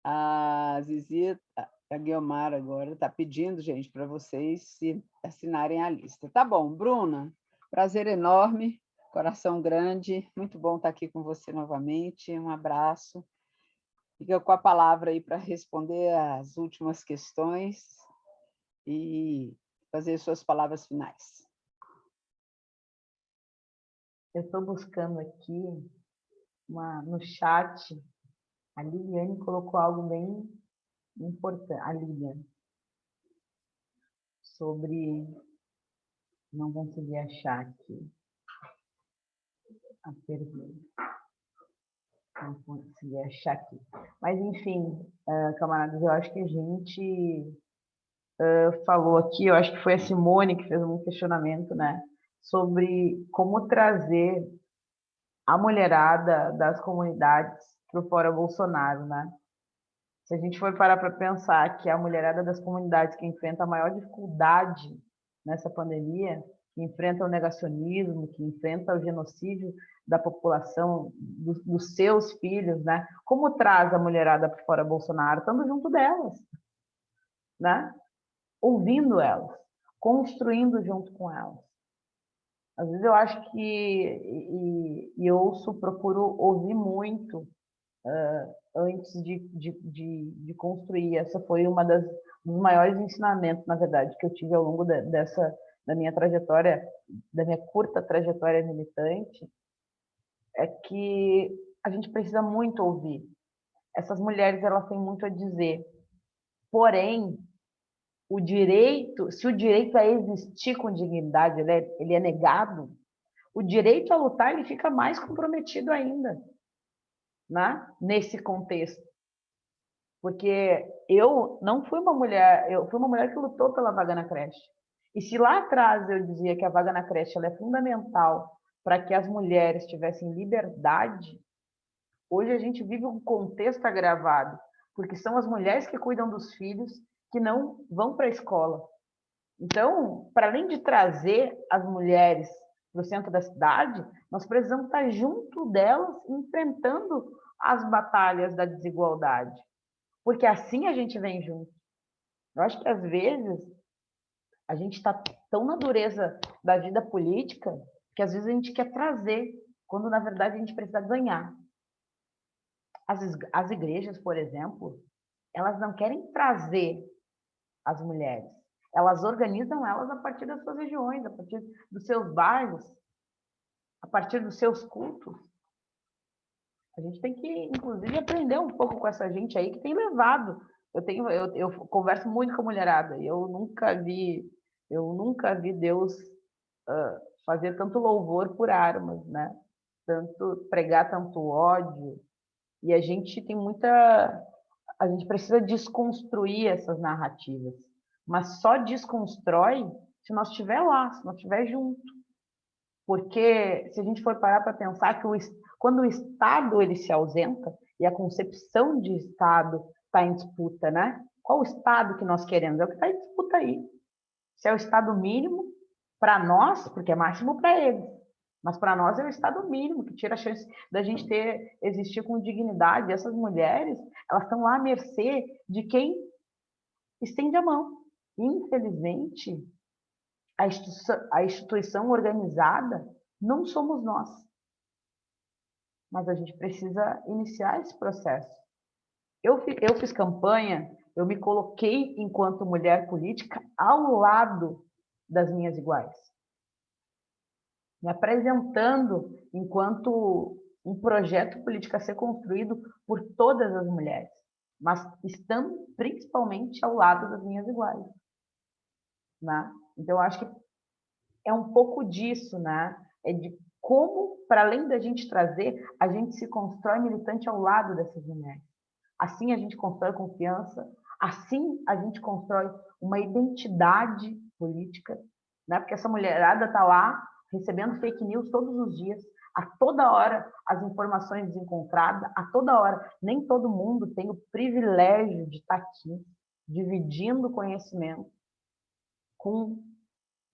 A Zizi, a Guiomar agora está pedindo, gente, para vocês se assinarem a lista. Tá bom, Bruna, prazer enorme, coração grande, muito bom estar aqui com você novamente, um abraço. Fica com a palavra aí para responder as últimas questões e fazer suas palavras finais. Eu estou buscando aqui no chat. A Liliane colocou algo bem importante. A Liliane, sobre. Não consegui achar aqui a pergunta. Não consegui achar aqui. Mas, enfim, camaradas, eu acho que a gente falou aqui, eu acho que foi a Simone que fez um questionamento, né? Sobre como trazer a mulherada das comunidades para o Fora Bolsonaro, né? Se a gente for parar para pensar que a mulherada das comunidades que enfrenta a maior dificuldade nessa pandemia, que enfrenta o negacionismo, que enfrenta o genocídio da população, dos seus filhos, né? Como traz a mulherada para Fora Bolsonaro? Estando junto delas, né? Ouvindo elas, construindo junto com elas. Às vezes eu acho que, e ouço, procuro ouvir muito antes de construir. Essa foi dos maiores ensinamentos, na verdade, que eu tive ao longo da minha trajetória, da minha curta trajetória militante, é que a gente precisa muito ouvir. Essas mulheres, elas têm muito a dizer. Porém, se o direito a existir com dignidade ele é negado, o direito a lutar ele fica mais comprometido ainda, né? Nesse contexto. Porque eu não fui uma mulher, eu fui uma mulher que lutou pela vaga na creche. E se lá atrás eu dizia que a vaga na creche ela é fundamental para que as mulheres tivessem liberdade, hoje a gente vive um contexto agravado, porque são as mulheres que cuidam dos filhos que não vão para a escola. Então, para além de trazer as mulheres para o centro da cidade, nós precisamos estar junto delas, enfrentando as batalhas da desigualdade, porque assim a gente vem junto. Eu acho que, às vezes, a gente está tão na dureza da vida política que, às vezes, a gente quer trazer, quando, na verdade, a gente precisa ganhar. As igrejas, por exemplo, elas não querem trazer as mulheres. Elas organizam elas a partir das suas regiões, a partir dos seus bairros, a partir dos seus cultos. A gente tem que, inclusive, aprender um pouco com essa gente aí que tem levado. Eu converso muito com a mulherada e eu nunca vi Deus fazer tanto louvor por armas, né? Tanto pregar tanto ódio. E a gente precisa desconstruir essas narrativas. Mas só desconstrói se nós estiver lá, se nós estiver junto. Porque se a gente for parar para pensar que quando o Estado ele se ausenta e a concepção de Estado está em disputa, né? Qual o Estado que nós queremos? É o que está em disputa aí. Se é o Estado mínimo, para nós, porque é máximo para eles, mas para nós é o Estado mínimo, que tira a chance da gente existir com dignidade. Essas mulheres, elas estão lá à mercê de quem estende a mão. Infelizmente, a instituição organizada não somos nós. Mas a gente precisa iniciar esse processo. Eu fiz campanha, eu me coloquei enquanto mulher política ao lado das minhas iguais. Me apresentando enquanto um projeto político a ser construído por todas as mulheres, mas estando principalmente ao lado das minhas iguais. Né? Então, eu acho que é um pouco disso, né? É de como, para além da gente trazer, a gente se constrói militante ao lado dessas mulheres. Assim a gente constrói confiança, assim a gente constrói uma identidade política, né? Porque essa mulherada está lá recebendo fake news todos os dias, a toda hora as informações desencontradas, a toda hora. Nem todo mundo tem o privilégio de estar aqui, dividindo conhecimento com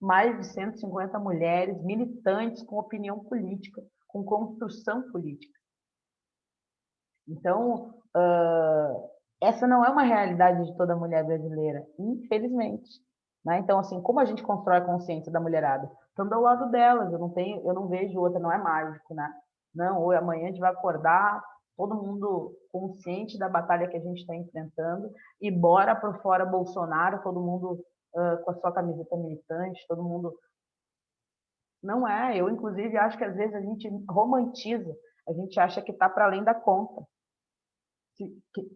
mais de 150 mulheres militantes com opinião política, com construção política. Então, essa não é uma realidade de toda mulher brasileira, infelizmente. Né? Então, assim, como a gente constrói a consciência da mulherada? Estando ao lado delas, eu não vejo outra, não é mágico, né? Não, ou amanhã a gente vai acordar, todo mundo consciente da batalha que a gente está enfrentando, e bora para fora Bolsonaro, todo mundo com a sua camiseta militante, todo mundo... Não é, eu inclusive acho que às vezes a gente romantiza, a gente acha que está para além da conta.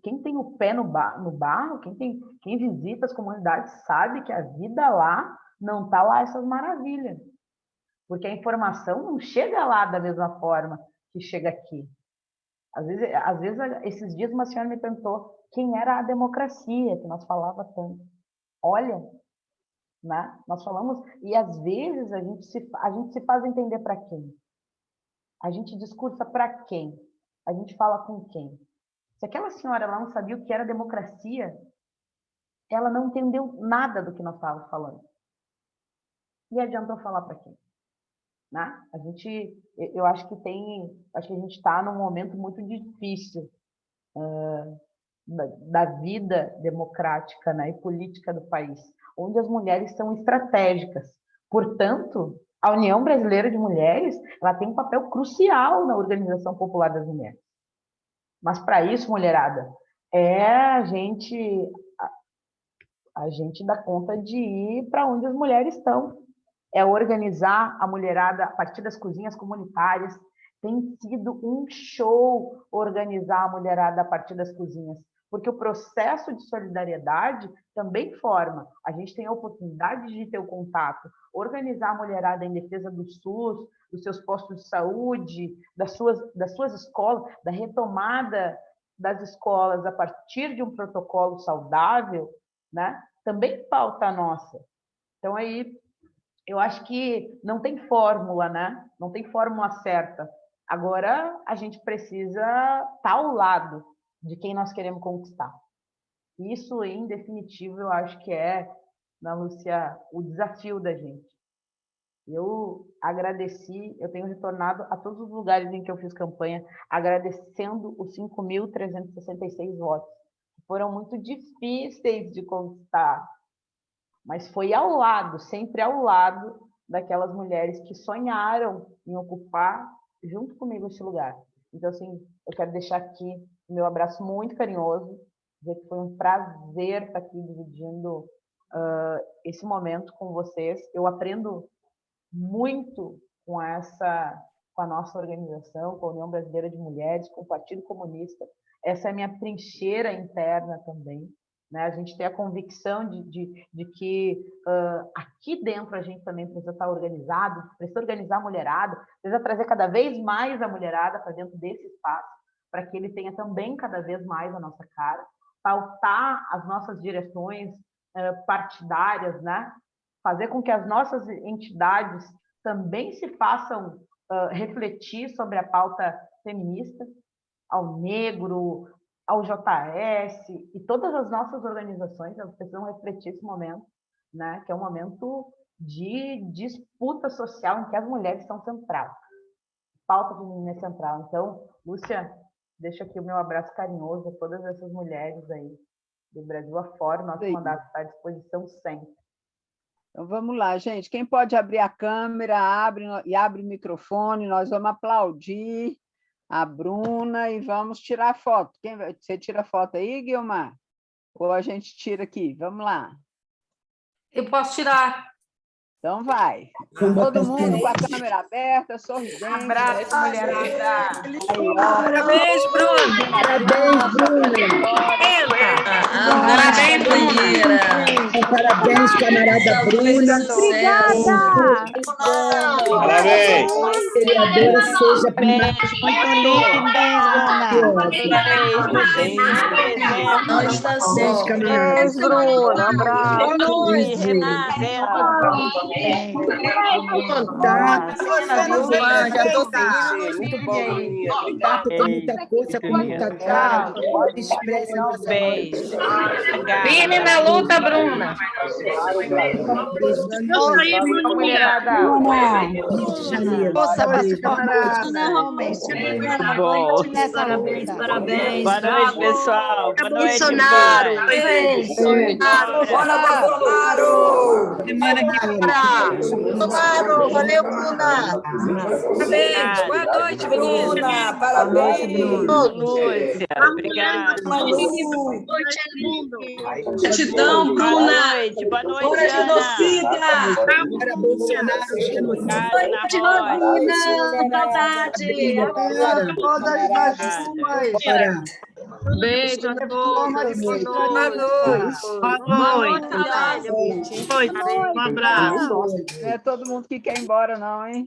Quem tem o pé no barro, quem visita as comunidades sabe que a vida lá não está lá essas maravilhas. Porque a informação não chega lá da mesma forma que chega aqui. Às vezes esses dias uma senhora me perguntou quem era a democracia, que nós falava tanto. Olha, né? Nós falamos, e às vezes a gente se faz entender para quem? A gente discursa para quem? A gente fala com quem? Se aquela senhora lá não sabia o que era democracia, ela não entendeu nada do que nós estávamos falando. E adiantou falar para quem? Né? Eu acho que a gente está num momento muito difícil da vida democrática, né, e política do país, onde as mulheres são estratégicas. Portanto, a União Brasileira de Mulheres, ela tem um papel crucial na organização popular das mulheres. Mas para isso, mulherada, a gente dá conta de ir para onde as mulheres estão. É organizar a mulherada a partir das cozinhas comunitárias. Tem sido um show organizar a mulherada a partir das cozinhas, porque o processo de solidariedade também forma. A gente tem a oportunidade de ter o contato, organizar a mulherada em defesa do SUS, dos seus postos de saúde, das suas escolas, da retomada das escolas a partir de um protocolo saudável, né? Também pauta nossa. Então, aí, eu acho que não tem fórmula, né? Não tem fórmula certa. Agora, a gente precisa estar ao lado de quem nós queremos conquistar. Isso, em definitivo, eu acho que é, na Lúcia, o desafio da gente. Eu agradeci, eu tenho retornado a todos os lugares em que eu fiz campanha, agradecendo os 5.366 votos, que foram muito difíceis de conquistar, mas foi ao lado, sempre ao lado daquelas mulheres que sonharam em ocupar junto comigo esse lugar. Então, assim, eu quero deixar aqui o meu abraço muito carinhoso, dizer que foi um prazer estar aqui dividindo esse momento com vocês. Eu aprendo muito com a nossa organização, com a União Brasileira de Mulheres, com o Partido Comunista. Essa é a minha trincheira interna também, né? A gente tem a convicção de que aqui dentro a gente também precisa estar organizado, precisa organizar a mulherada, precisa trazer cada vez mais a mulherada para dentro desse espaço, para que ele tenha também cada vez mais a nossa cara, pautar as nossas direções partidárias, né? Fazer com que as nossas entidades também se façam refletir sobre a pauta feminista, ao negro, ao JS, e todas as nossas organizações precisam refletir esse momento, né? Que é um momento de disputa social em que as mulheres são centrais. Pauta feminina é central. Então, Lúcia, deixo aqui o meu abraço carinhoso a todas essas mulheres aí do Brasil afora. Nosso mandato está à disposição sempre. Então, vamos lá, gente. Quem pode abrir a câmera, abre o microfone, nós vamos aplaudir a Bruna e vamos tirar foto. Você tira foto aí, Guilmar? Ou a gente tira aqui? Vamos lá. Eu posso tirar. Então vai. Todo mundo com a câmera aberta, sorridente. Abraço, mulherada. Parabéns, Bruna. Parabéns, Bruna. Parabéns, Bruna. Parabéns, camarada Bruna. Obrigada. Parabéns. Vereadora seja Nós está certo. Parabéns, Bruna. Abraço. Boa noite, Renata. Muito bom, contato com muita força, com muita cara. Expressa nossa Beijo. Firme na luta, Bruna. Parabéns. Boa noite, pessoal. Boa noite, Bolsonaro. Bolsonaro. Semana que vem. Bolsonaro. Valeu, Bruna. Parabéns. Boa noite, Bruna. Parabéns. Ô, Lúcia. Obrigada. Gratidão, Bruna. Boa noite, Hora genocida. Para Bolsonaro, genocida. Saudade. Beijo a todos. Boa noite. Um abraço. Não é todo mundo que quer ir embora, não, hein?